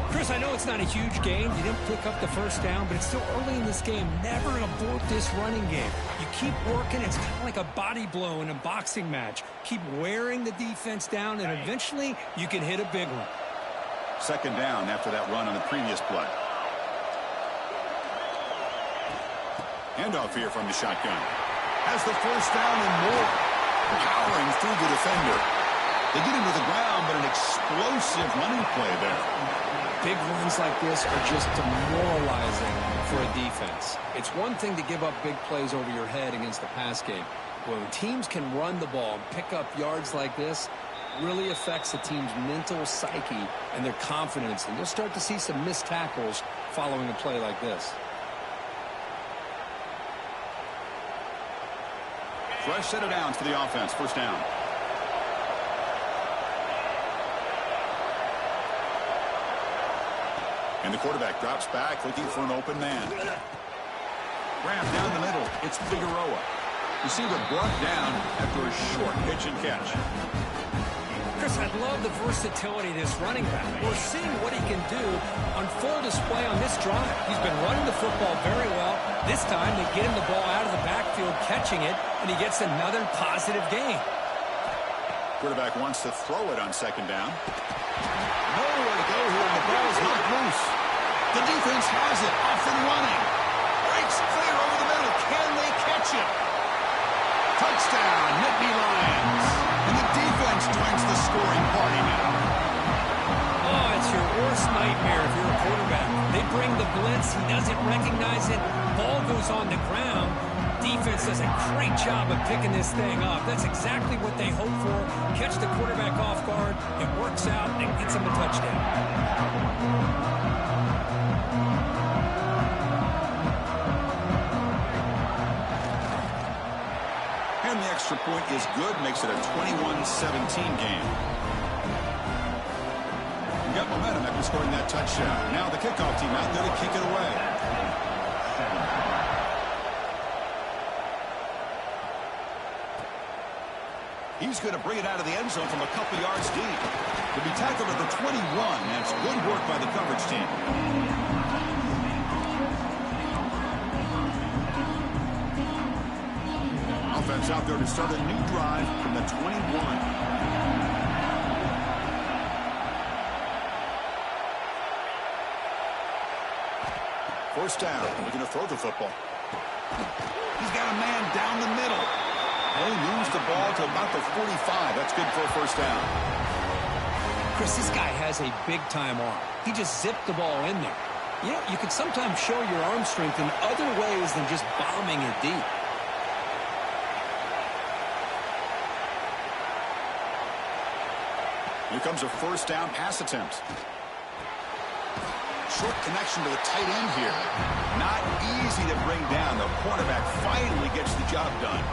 [SPEAKER 2] Chris, I know it's not a huge gain. You didn't pick up the first down, but it's still early in this game. Never abort this running game. You keep working. It's kind of like a body blow in a boxing match. Keep wearing the defense down, and eventually you can hit a big one.
[SPEAKER 1] 2nd down after that run on the previous play. Handoff here from the shotgun. Has the first down and more. Powering through the defender. They get him to the ground, but an explosive running play there.
[SPEAKER 3] Big runs like this are just demoralizing for a defense. It's one thing to give up big plays over your head against the pass game. When teams can run the ball and pick up yards like this, really affects the team's mental psyche and their confidence. And you'll start to see some missed tackles following a play like this.
[SPEAKER 1] Fresh set of downs for the offense. First down. And the quarterback drops back looking for an open man. Grab down the middle. It's Figueroa. Receiver brought down after a short pitch and catch.
[SPEAKER 2] Chris, I love the versatility of this running back. We're seeing what he can do on full display on this drive. He's been running the football very well. This time they get him the ball out of the backfield, catching it, and he gets another positive gain.
[SPEAKER 1] Quarterback wants to throw it on 2nd down. Nowhere to go here, and the ball is knocked loose. The defense has it, off and running. Breaks clear over the middle. Can they catch it? Touchdown, Nittany Lions. And the defense joins the scoring party now.
[SPEAKER 2] Oh, it's your worst nightmare if you're a quarterback. They bring the blitz. He doesn't recognize it. Ball goes on the ground. Defense does a great job of picking this thing up. That's exactly what they hope for. Catch the quarterback off guard. It works out and gets him a touchdown.
[SPEAKER 1] And the extra point is good. Makes it a 21-17 game. We got momentum after scoring that touchdown. Now the kickoff team out there to kick it away. He's going to bring it out of the end zone from a couple yards deep. To be tackled at the 21. That's good work by the coverage team. Offense out there to start a new drive from the 21. First down. We're going to throw the football. He's got a man down the middle. He moves the ball to about the 45. That's good for a first down.
[SPEAKER 3] Chris, this guy has a big-time arm. He just zipped the ball in there. You know, you can sometimes show your arm strength in other ways than just bombing it deep.
[SPEAKER 1] Here comes a first down pass attempt. Short connection to the tight end here. Not easy to bring down. The cornerback finally gets the job done.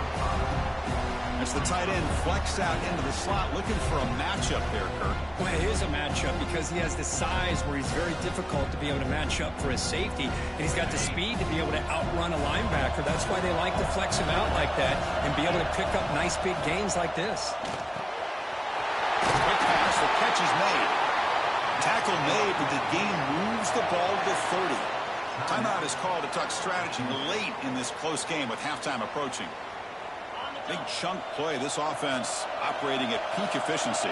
[SPEAKER 1] As the tight end flexed out into the slot, looking for a matchup there, Kurt.
[SPEAKER 2] Well, it is a matchup because he has the size where he's very difficult to be able to match up for his safety. And he's got the speed to be able to outrun a linebacker. That's why they like to flex him out like that and be able to pick up nice big gains like this.
[SPEAKER 1] Quick pass, the catch is made. Tackle made, but the game moves the ball to 30. Timeout is called to talk strategy late in this close game with halftime approaching. Big chunk play. This offense operating at peak efficiency.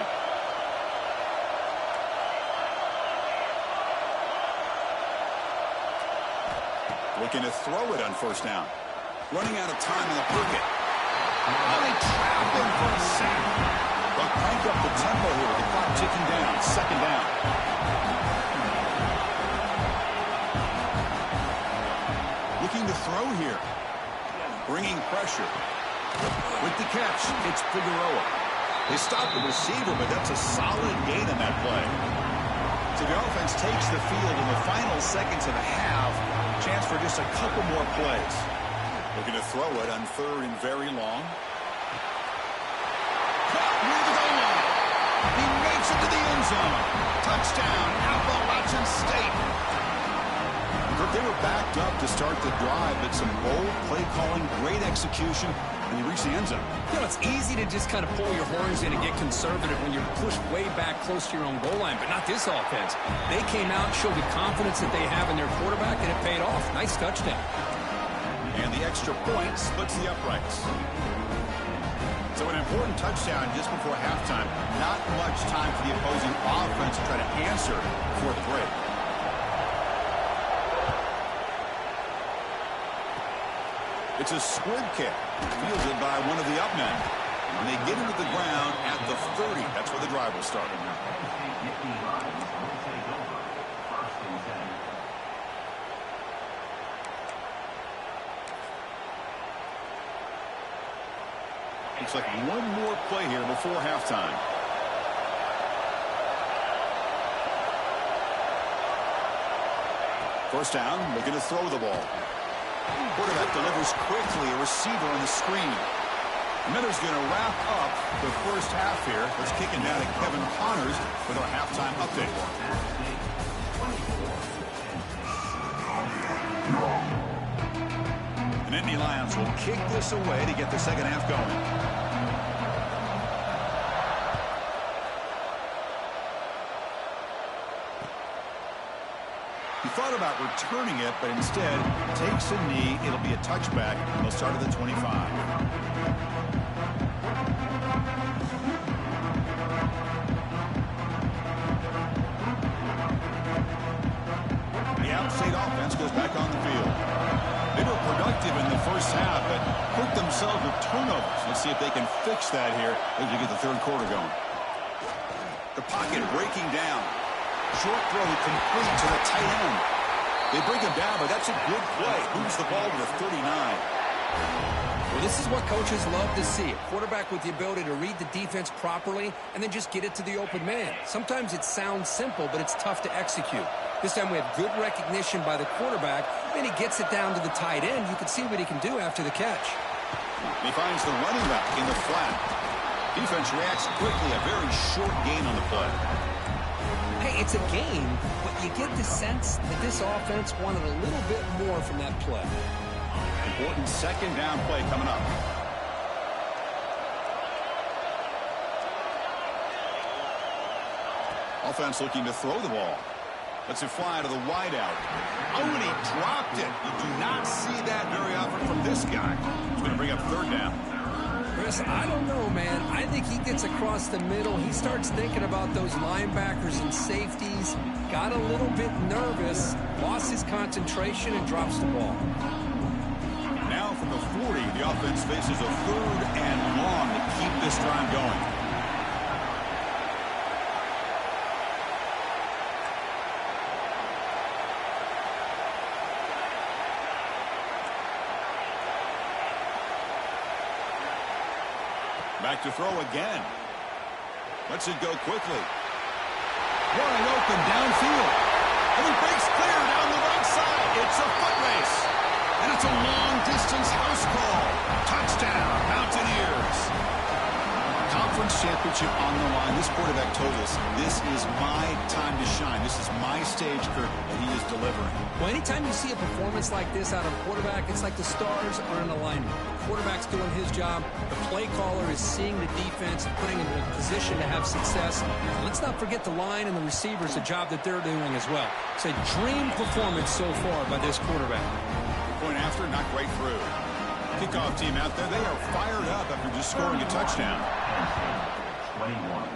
[SPEAKER 1] Looking to throw it on first down. Running out of time in the pocket. Oh, they trap him for a sack. They'll crank up the tempo here with the clock ticking down. Second down. Looking to throw here. Bringing pressure. With the catch, it's Figueroa. They stop the receiver, but that's a solid gain on that play. So the offense takes the field in the final seconds of the half. Chance for just a couple more plays. Looking to throw it on third and very long. Caught near the goal line. He makes it to the end zone. Touchdown, Appalachian State. They were backed up to start the drive, but some bold play calling, great execution, and they reached the end zone.
[SPEAKER 2] You know, it's easy to just kind of pull your horns in and get conservative when you're pushed way back close to your own goal line, but not this offense. They came out, showed the confidence that they have in their quarterback, and it paid off. Nice touchdown.
[SPEAKER 1] And the extra point splits the uprights. So an important touchdown just before halftime. Not much time for the opposing offense to try to answer before the break. It's a squib kick, fielded by one of the up men. And they get him to the ground at the 30. That's where the drive will start. Looks like one more play here before halftime. First down, looking to throw the ball. Quarterback delivers quickly, a receiver on the screen. Miller's going to wrap up the first half here. Let's kick it down to Kevin Connors with our halftime update. And Indy Lions will kick this away to get the second half going. He thought about returning it, but instead takes a knee. It'll be a touchback. They'll start at the 25. The outside offense goes back on the field. They were productive in the first half, but hurt themselves with turnovers. Let's see if they can fix that here as we get the third quarter going. The pocket breaking down. Short throw complete to the tight end. They bring him down, but that's a good play. Moves the ball to the 39.
[SPEAKER 3] Well, this is what coaches love to see. A quarterback with the ability to read the defense properly and then just get it to the open man. Sometimes it sounds simple, but it's tough to execute. This time we have good recognition by the quarterback, and he gets it down to the tight end. You can see what he can do after the catch.
[SPEAKER 1] He finds the running back in the flat. Defense reacts quickly. A very short gain on the play.
[SPEAKER 3] Hey, it's a game, but you get the sense that this offense wanted a little bit more from that play.
[SPEAKER 1] Important second down play coming up. Offense looking to throw the ball. Lets it fly to the wideout. Oh, and he dropped it. You do not see that very often from this guy. He's going to bring up third down.
[SPEAKER 3] Chris, I don't know, man. I think he gets across the middle. He starts thinking about those linebackers and safeties. Got a little bit nervous, lost his concentration, and drops the ball.
[SPEAKER 1] Now from the 40, the offense faces a third and long to keep this drive going. Back to throw again. Lets it go quickly. Wide open downfield. And he breaks clear down the right side. It's a foot race. And it's a long-distance house call. Touchdown, Mountaineers. Conference championship on the line. This quarterback told us, this is my time to shine. This is my stage, Kurt, and he is delivering.
[SPEAKER 3] Well, anytime you see a performance like this out of a quarterback, it's like the stars are in alignment. The quarterback's doing his job. The play caller is seeing the defense and putting him in a position to have success. And let's not forget the line and the receivers, the job that they're doing as well. It's a dream performance so far by this quarterback.
[SPEAKER 1] Point after, not right through. Kickoff team out there, they are fired up after just scoring a touchdown.
[SPEAKER 4] 21.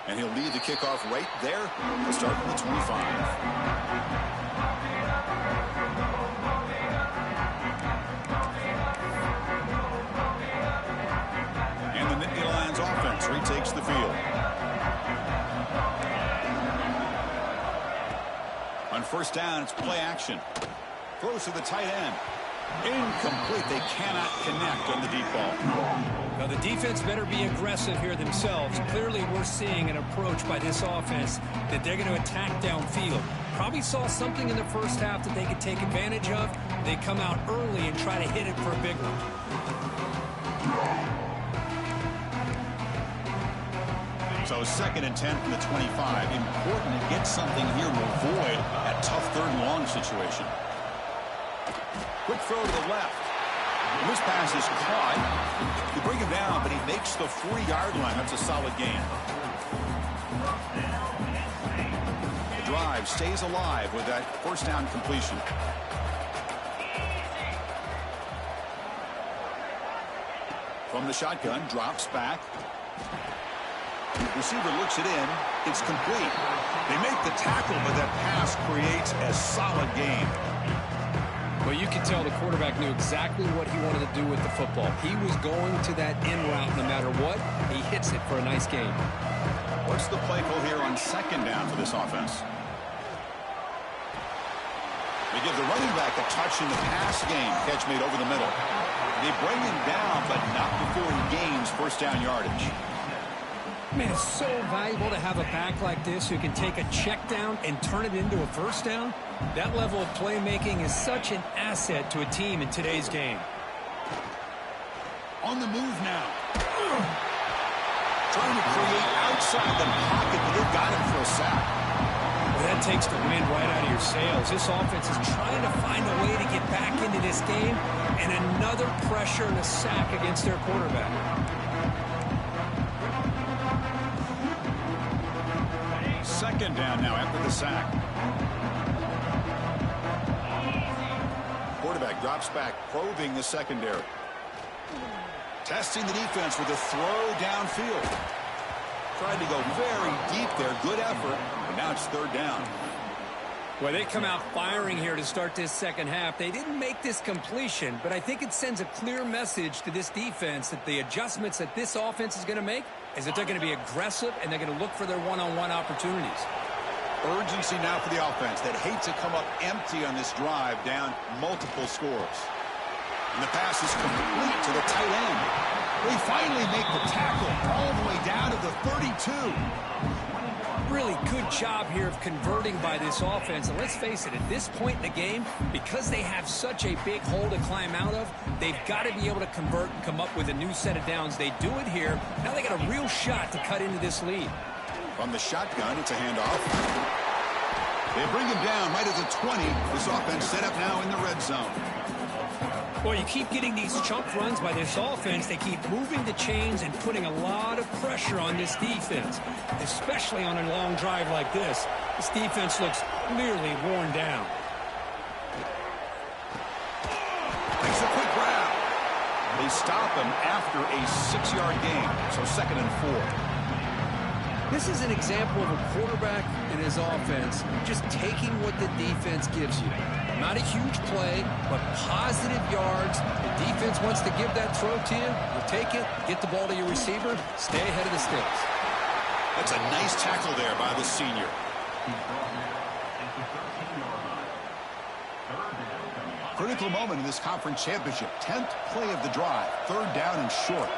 [SPEAKER 1] And he'll lead the kickoff right there. He'll start from the 25. And the Nittany Lions offense retakes the field. On first down, it's play action. Throws to the tight end. Incomplete. They cannot connect on the deep ball.
[SPEAKER 2] Now, the defense better be aggressive here themselves. Clearly, we're seeing an approach by this offense that they're going to attack downfield. Probably saw something in the first half that they could take advantage of. They come out early and try to hit it for a big one.
[SPEAKER 1] So 2nd and 10 from the 25. Important to get something here to avoid that tough 3rd and long situation. Quick throw to the left. And this pass is caught. You bring him down, but he makes the 40-yard line. That's a solid gain. The drive stays alive with that 1st down completion. From the shotgun, drops back. Receiver looks it in. It's complete. They make the tackle, but that pass creates a solid gain.
[SPEAKER 2] Well, you can tell the quarterback knew exactly what he wanted to do with the football. He was going to that in route no matter what. He hits it for a nice gain.
[SPEAKER 1] What's the play call here on 2nd down for this offense? They give the running back a touch in the pass game. Catch made over the middle. They bring him down, but not before he gains 1st down yardage.
[SPEAKER 2] Man, it's so valuable to have a back like this who can take a check down and turn it into a 1st down. That level of playmaking is such an asset to a team in today's game.
[SPEAKER 1] On the move now. Trying to create outside the pocket, but they've got him for a sack.
[SPEAKER 2] Well, that takes the wind right out of your sails. This offense is trying to find a way to get back into this game, and another pressure and a sack against their quarterback.
[SPEAKER 1] 2nd down now after the sack. Quarterback drops back, probing the secondary. Testing the defense with a throw downfield. Tried to go very deep there. Good effort, but now it's 3rd down.
[SPEAKER 2] Well, they come out firing here to start this 2nd half. They didn't make this completion, but I think it sends a clear message to this defense that the adjustments that this offense is going to make is that they're going to be aggressive and they're going to look for their one-on-one opportunities.
[SPEAKER 1] Urgency now for the offense that hates to come up empty on this drive, down multiple scores. And the pass is complete to the tight end. They finally make the tackle all the way down to the 32.
[SPEAKER 2] Really good job here of converting by this offense. And let's face it, at this point in the game, because they have such a big hole to climb out of, they've got to be able to convert and come up with a new set of downs. They do it here. Now they got a real shot to cut into this lead.
[SPEAKER 1] From the shotgun, it's a handoff. They bring him down right at the 20. This offense set up now in the red zone.
[SPEAKER 2] Well, you keep getting these chunk runs by this offense. They keep moving the chains and putting a lot of pressure on this defense, especially on a long drive like this. This defense looks clearly worn down.
[SPEAKER 1] Makes a quick grab. They stop him after a 6-yard gain, so 2nd and 4.
[SPEAKER 3] This is an example of a quarterback and his offense just taking what the defense gives you. Not a huge play, but positive yards. The defense wants to give that throw to you. You take it, get the ball to your receiver, stay ahead of the sticks.
[SPEAKER 1] That's a nice tackle there by the senior. Critical moment in this conference championship. 10th play of the drive. 3rd down and short.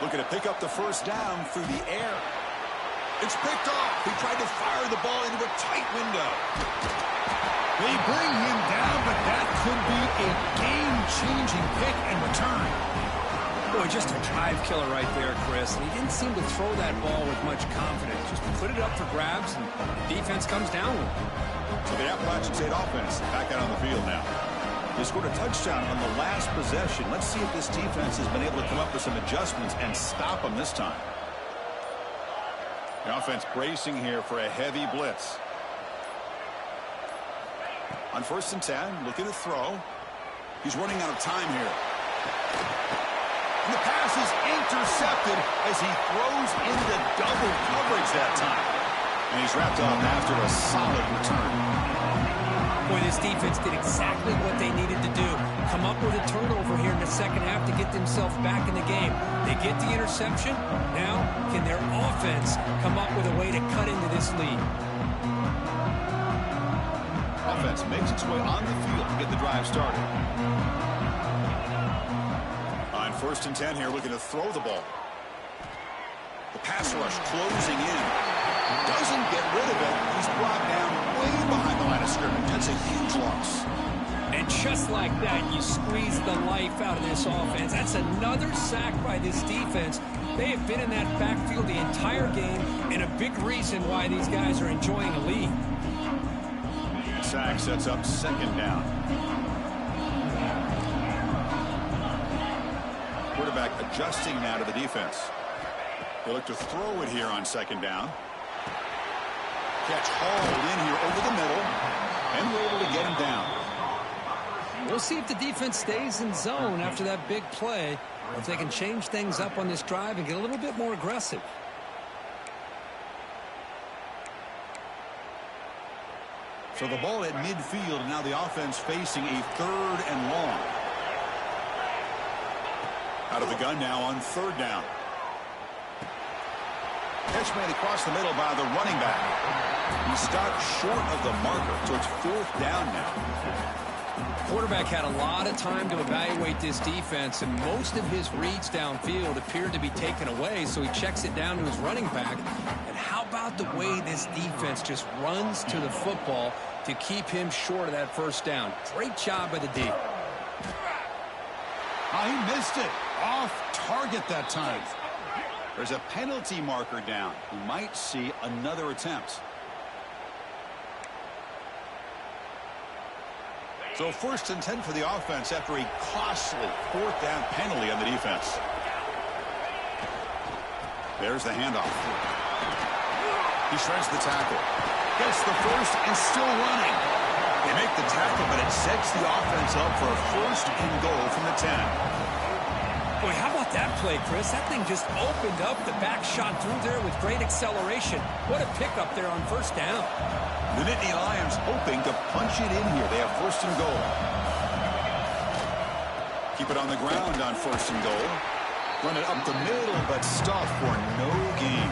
[SPEAKER 1] Looking to pick up the 1st down through the air. It's picked off. He tried to fire the ball into a tight window. They bring him down, but that could be a game-changing pick and return.
[SPEAKER 2] Boy, just a drive killer right there, Chris. And he didn't seem to throw that ball with much confidence. Just put it up for grabs, and the defense comes down with it.
[SPEAKER 1] So the Appalachian State offense back out on the field now. They scored a touchdown on the last possession. Let's see if this defense has been able to come up with some adjustments and stop them this time. The offense bracing here for a heavy blitz. On 1st and 10, looking to throw. He's running out of time here. And the pass is intercepted as he throws into double coverage that time. And he's wrapped up after a solid return.
[SPEAKER 2] Boy, this defense did exactly what they needed to do. Come up with a turnover here in the 2nd half to get themselves back in the game. They get the interception. Now, can their offense come up with a way to cut into this lead?
[SPEAKER 1] Offense makes its way on the field to get the drive started. On 1st and 10 here, looking to throw the ball. The pass rush closing in. Doesn't get rid of it. He's brought down way behind the line of scrimmage. That's a huge loss.
[SPEAKER 2] And just like that, you squeeze the life out of this offense. That's another sack by this defense. They have been in that backfield the entire game, and a big reason why these guys are enjoying a lead.
[SPEAKER 1] Sack sets up second down. Quarterback adjusting now to the defense. They look to throw it here on second down. Catch hauled in here over the middle, and we're able to get him down.
[SPEAKER 2] We'll see if the defense stays in zone after that big play, or if they can change things up on this drive and get a little bit more aggressive.
[SPEAKER 1] So the ball at midfield, and now the offense facing a 3rd and long. Out of the gun now on 3rd down. Catch made across the middle by the running back. He stopped short of the marker, so it's 4th down now.
[SPEAKER 2] Quarterback had a lot of time to evaluate this defense, and most of his reads downfield appeared to be taken away, so he checks it down to his running back. And how about the way this defense just runs to the football to keep him short of that 1st down? Great job by the D.
[SPEAKER 1] He missed it. Off target that time. There's a penalty marker down. We might see another attempt. So 1st and 10 for the offense after a costly 4th down penalty on the defense. There's the handoff. He shreds the tackle. Gets the first and still running. They make the tackle, but it sets the offense up for a 1st and goal from the 10.
[SPEAKER 2] Boy, how about that play, Chris? That thing just opened up. The back shot through there with great acceleration. What a pickup there on 1st down.
[SPEAKER 1] The Nittany Lions hoping to punch it in here. They have 1st and goal. Keep it on the ground on 1st and goal. Run it up the middle, but stuff for no gain.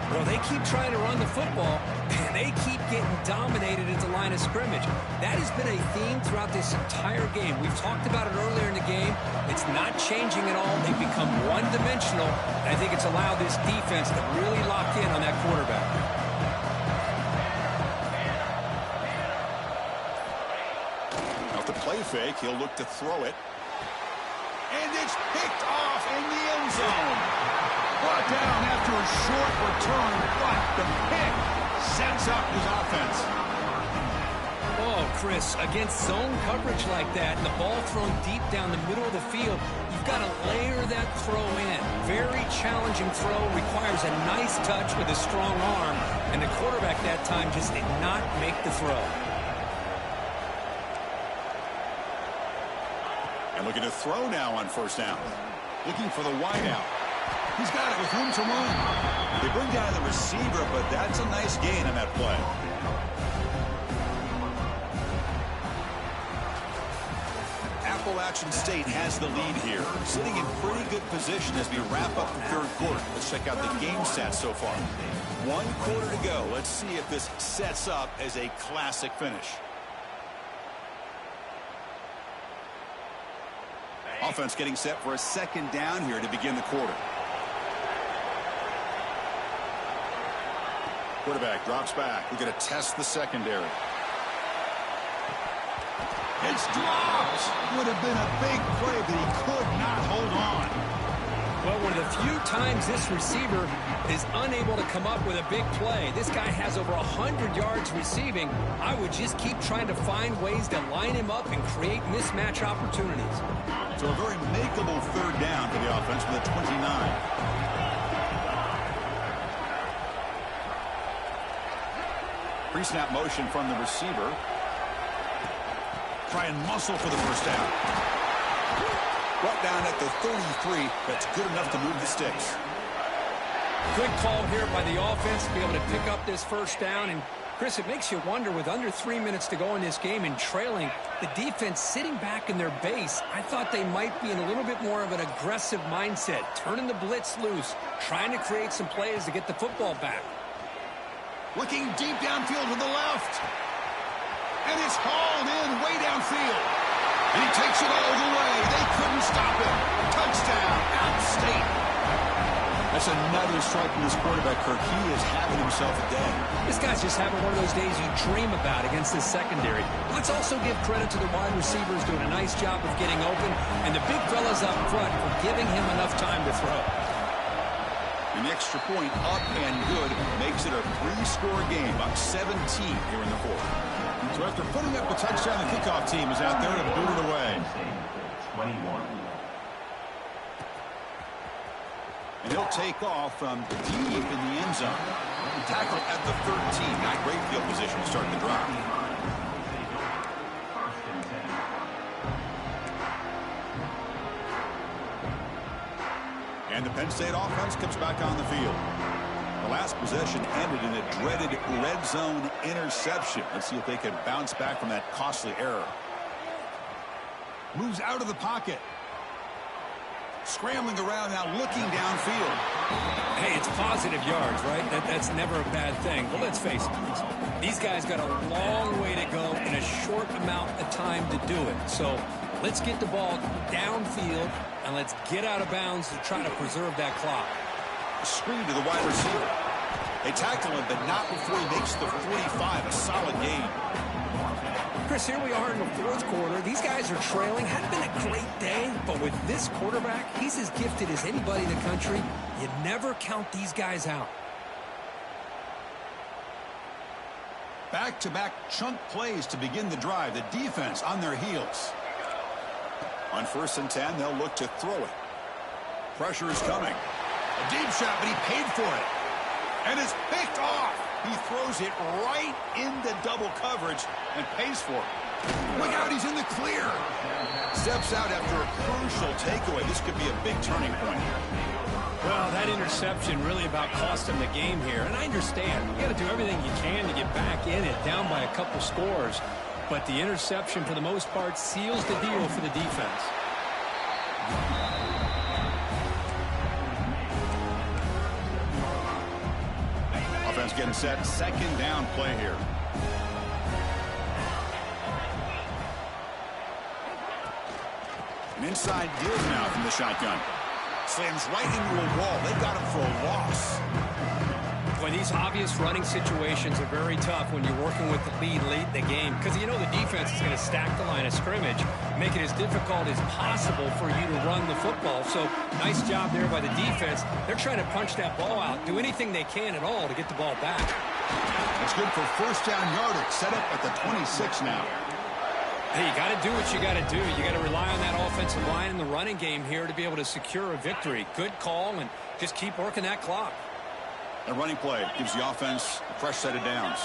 [SPEAKER 2] Well, they keep trying to run the football, and they keep getting dominated at the line of scrimmage. That has been a theme throughout this entire game. We've talked about it earlier in the game. It's not changing at all. They've become one-dimensional, and I think it's allowed this defense to really lock in on that quarterback.
[SPEAKER 1] Off the play fake, he'll look to throw it. And it's picked off in the end zone. Brought down after a short return, but the pick sets up his offense.
[SPEAKER 2] Oh, Chris, against zone coverage like that, and the ball thrown deep down the middle of the field, you've got to layer that throw in. Very challenging throw, requires a nice touch with a strong arm, and the quarterback that time just did not make the throw.
[SPEAKER 1] And looking to throw now on 1st down. Looking for the wideout. He's got it with room to run. They bring down the receiver, but that's a nice gain on that play. Appalachian State has the lead here, sitting in pretty good position as we wrap up the 3rd quarter. Let's check out the game stats so far. 1 quarter to go. Let's see if this sets up as a classic finish. Offense getting set for a 2nd down here to begin the quarter. Quarterback drops back. We're going to test the secondary. It's dropped. Would have been a big play, but he could not hold on.
[SPEAKER 2] Well, one of the few times this receiver is unable to come up with a big play. This guy has over 100 yards receiving. I would just keep trying to find ways to line him up and create mismatch opportunities.
[SPEAKER 1] So a very makeable 3rd down for the offense with a 29. Pre-snap motion from the receiver. Try and muscle for the 1st down. Brought down at the 33. That's good enough to move the sticks.
[SPEAKER 2] Good call here by the offense to be able to pick up this 1st down. And, Chris, it makes you wonder, with under 3 minutes to go in this game and trailing, the defense sitting back in their base, I thought they might be in a little bit more of an aggressive mindset, turning the blitz loose, trying to create some plays to get the football back.
[SPEAKER 1] Looking deep downfield to the left. And it's hauled in way downfield. And he takes it all the way. They couldn't stop him. Touchdown, App State. That's another strike from this quarterback, Kirk. He is having himself a day.
[SPEAKER 2] This guy's just having one of those days you dream about against this secondary. Let's also give credit to the wide receivers doing a nice job of getting open, and the big fellas up front for giving him enough time to throw.
[SPEAKER 1] An extra point up and good makes it a 3-score game, up 17 here in the fourth. So after putting up the touchdown, the kickoff team is out there to boot it away.
[SPEAKER 4] 21.
[SPEAKER 1] And he'll take off from deep in the end zone. Tackle at the 13. Not great field position to start the drive. And the Penn State offense comes back on the field. The last possession ended in a dreaded red zone interception. Let's see if they can bounce back from that costly error. Moves out of the pocket. Scrambling around now, looking downfield.
[SPEAKER 2] Hey, it's positive yards, right? That's never a bad thing. But let's face it, these guys got a long way to go in a short amount of time to do it. So let's get the ball downfield, and let's get out of bounds to try to preserve that clock.
[SPEAKER 1] Screen to the wide receiver. They tackle him, but not before he makes the 45. A solid gain.
[SPEAKER 2] Chris, here we are in the fourth quarter. These guys are trailing. Hadn't been a great day, but with this quarterback, he's as gifted as anybody in the country. You never count these guys out.
[SPEAKER 1] Back-to-back chunk plays to begin the drive. The defense on their heels. On 1st and 10, they'll look to throw it. Pressure is coming. A deep shot, but he paid for it. And it's picked off. He throws it right into double coverage and pays for it. Look out, he's in the clear. Steps out after a crucial takeaway. This could be a big turning point.
[SPEAKER 2] Well, that interception really about cost him the game here. And I understand. You got to do everything you can to get back in it, down by a couple scores. But the interception, for the most part, seals the deal for the defense.
[SPEAKER 1] Offense getting set. 2nd down play here. An inside give now from the shotgun. Slams right into a wall. They got him for a loss.
[SPEAKER 2] Boy, these obvious running situations are very tough when you're working with the lead late in the game, because you know the defense is going to stack the line of scrimmage, make it as difficult as possible for you to run the football. So nice job there by the defense. They're trying to punch that ball out, do anything they can at all to get the ball back.
[SPEAKER 1] It's good for 1st down yardage. Set up at the 26 now.
[SPEAKER 2] Hey, you got to do what you got to do. You got to rely on that offensive line in the running game here to be able to secure a victory. Good call, and just keep working that clock.
[SPEAKER 1] A running play gives the offense a fresh set of downs.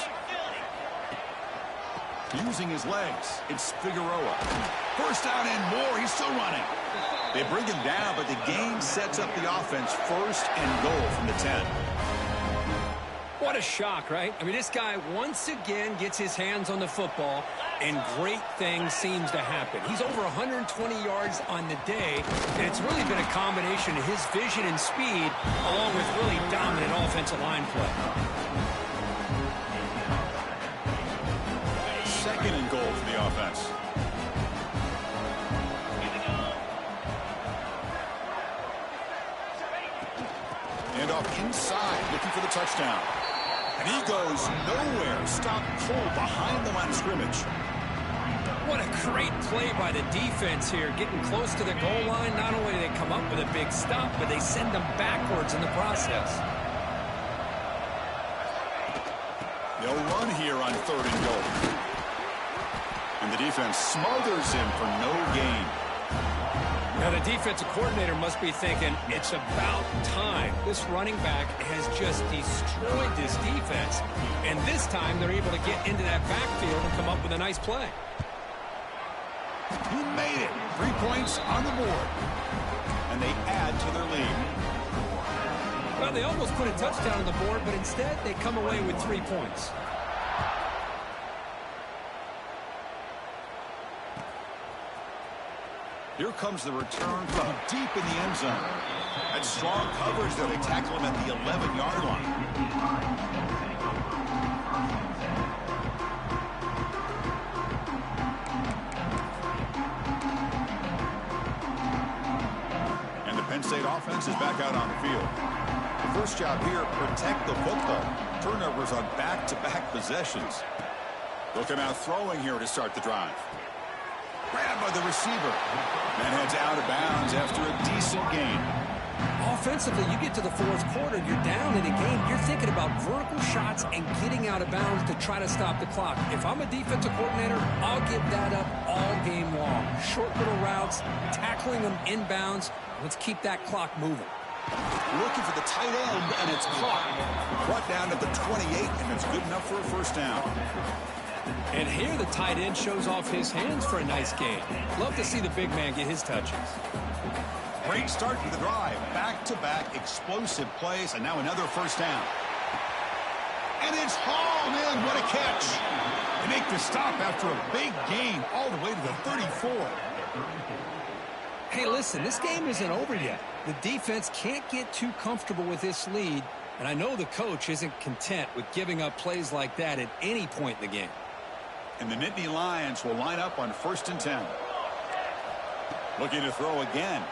[SPEAKER 1] Using his legs, it's Figueroa. 1st down and more. He's still running. They bring him down, but the gain sets up the offense 1st and goal from the 10.
[SPEAKER 2] What a shock, right? I mean, this guy once again gets his hands on the football, and great things seems to happen. He's over 120 yards on the day, and it's really been a combination of his vision and speed, along with really dominant offensive line play.
[SPEAKER 1] 2nd and goal for the offense. And off inside, looking for the touchdown. And he goes nowhere. Stop cold behind the line of scrimmage.
[SPEAKER 2] What a great play by the defense here. Getting close to the goal line, not only do they come up with a big stop, but they send them backwards in the process.
[SPEAKER 1] They'll run here on 3rd and goal. And the defense smothers him for no gain.
[SPEAKER 2] Now, the defensive coordinator must be thinking, it's about time. This running back has just destroyed this defense. And this time, they're able to get into that backfield and come up with a nice play.
[SPEAKER 1] He made it. 3 points on the board. And they add to their lead.
[SPEAKER 2] Well, they almost put a touchdown on the board, but instead, they come away with 3 points.
[SPEAKER 1] Here comes the return from deep in the end zone. That's strong coverage, though. They tackle him at the 11-yard line. And the Penn State offense is back out on the field. First job here, protect the football. Turnovers on back-to-back possessions. They'll come out throwing here to start the drive. Grabbed by the receiver. And heads out of bounds after a decent gain.
[SPEAKER 3] Offensively, you get to the fourth quarter, you're down in a game. You're thinking about vertical shots and getting out of bounds to try to stop the clock. If I'm a defensive coordinator, I'll give that up all game long. Short little routes, tackling them inbounds. Let's keep that clock moving.
[SPEAKER 1] Looking for the tight end, and it's caught. Brought down to the 28, and it's good enough for a first down.
[SPEAKER 2] And here the tight end shows off his hands for a nice gain. Love to see the big man get his touches.
[SPEAKER 1] Great start to the drive. Back-to-back explosive plays, and now another first down. And it's hauled in. What a catch. They make the stop after a big gain all the way to the 34.
[SPEAKER 3] Hey, listen, this game isn't over yet. The defense can't get too comfortable with this lead, and I know the coach isn't content with giving up plays like that at any point in the game.
[SPEAKER 1] And the Nittany Lions will line up on 1st and 10. Looking to throw again.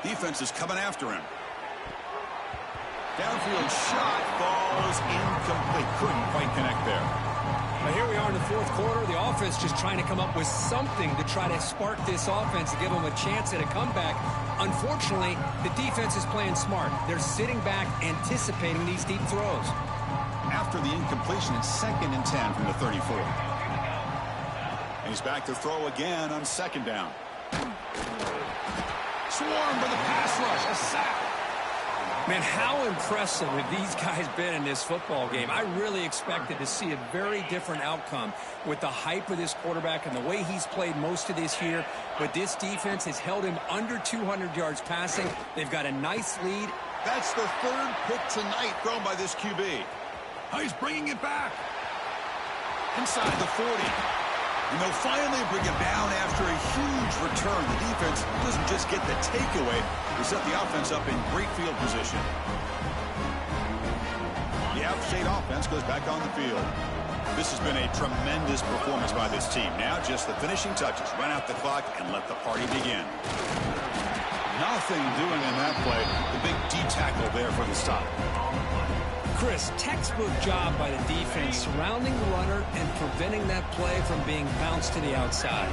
[SPEAKER 1] Defense is coming after him. Downfield shot falls incomplete. Couldn't quite connect there.
[SPEAKER 2] Now here we are in the fourth quarter. The offense just trying to come up with something to try to spark this offense and give them a chance at a comeback. Unfortunately, the defense is playing smart. They're sitting back, anticipating these deep throws.
[SPEAKER 1] After the incompletion, it's 2nd and 10 from the 34. And he's back to throw again on 2nd down. Swarmed by the pass rush. A sack.
[SPEAKER 2] Man, how impressive have these guys been in this football game? I really expected to see a very different outcome with the hype of this quarterback and the way he's played most of this year. But this defense has held him under 200 yards passing. They've got a nice lead.
[SPEAKER 1] That's the 3rd pick tonight thrown by this QB. Oh, he's bringing it back. Inside the 40. And they'll finally bring him down after a huge return. The defense doesn't just get the takeaway. They set the offense up in great field position. The out-of-state offense goes back on the field. This has been a tremendous performance by this team. Now just the finishing touches. Run out the clock and let the party begin. Nothing doing in that play. The big D tackle there for the stop.
[SPEAKER 2] Chris, textbook job by the defense surrounding the runner and preventing that play from being bounced to the outside.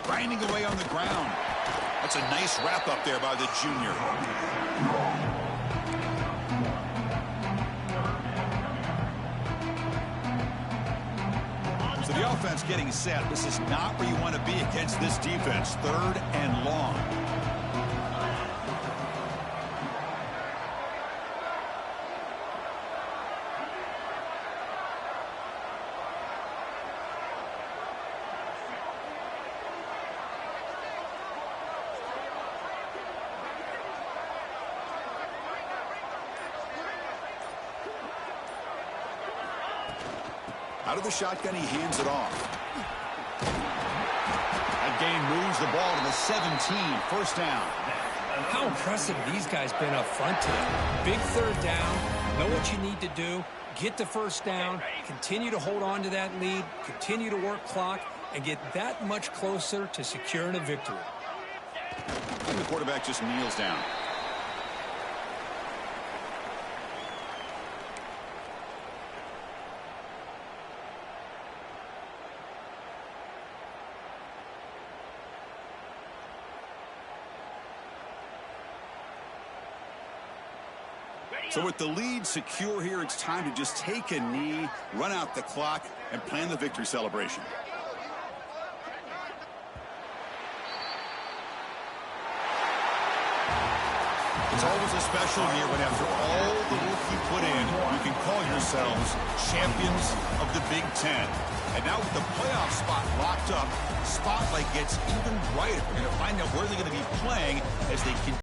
[SPEAKER 1] Grinding away on the ground. That's a nice wrap up there by the junior. So the offense getting set. This is not where you want to be against this defense. 3rd and long. Out of the shotgun, he hands it off. That gain moves the ball to the 17, 1st down.
[SPEAKER 2] How impressive these guys been up front today. Big 3rd down, know what you need to do, get the 1st down, continue to hold on to that lead, continue to work clock, and get that much closer to securing a victory.
[SPEAKER 1] And the quarterback just kneels down. So with the lead secure here, it's time to just take a knee, run out the clock, and plan the victory celebration. It's always a special year when after all the work you put in, you can call yourselves champions of the Big Ten. And now with the playoff spot locked up, spotlight gets even brighter. We're going to find out where they're going to be playing as they continue.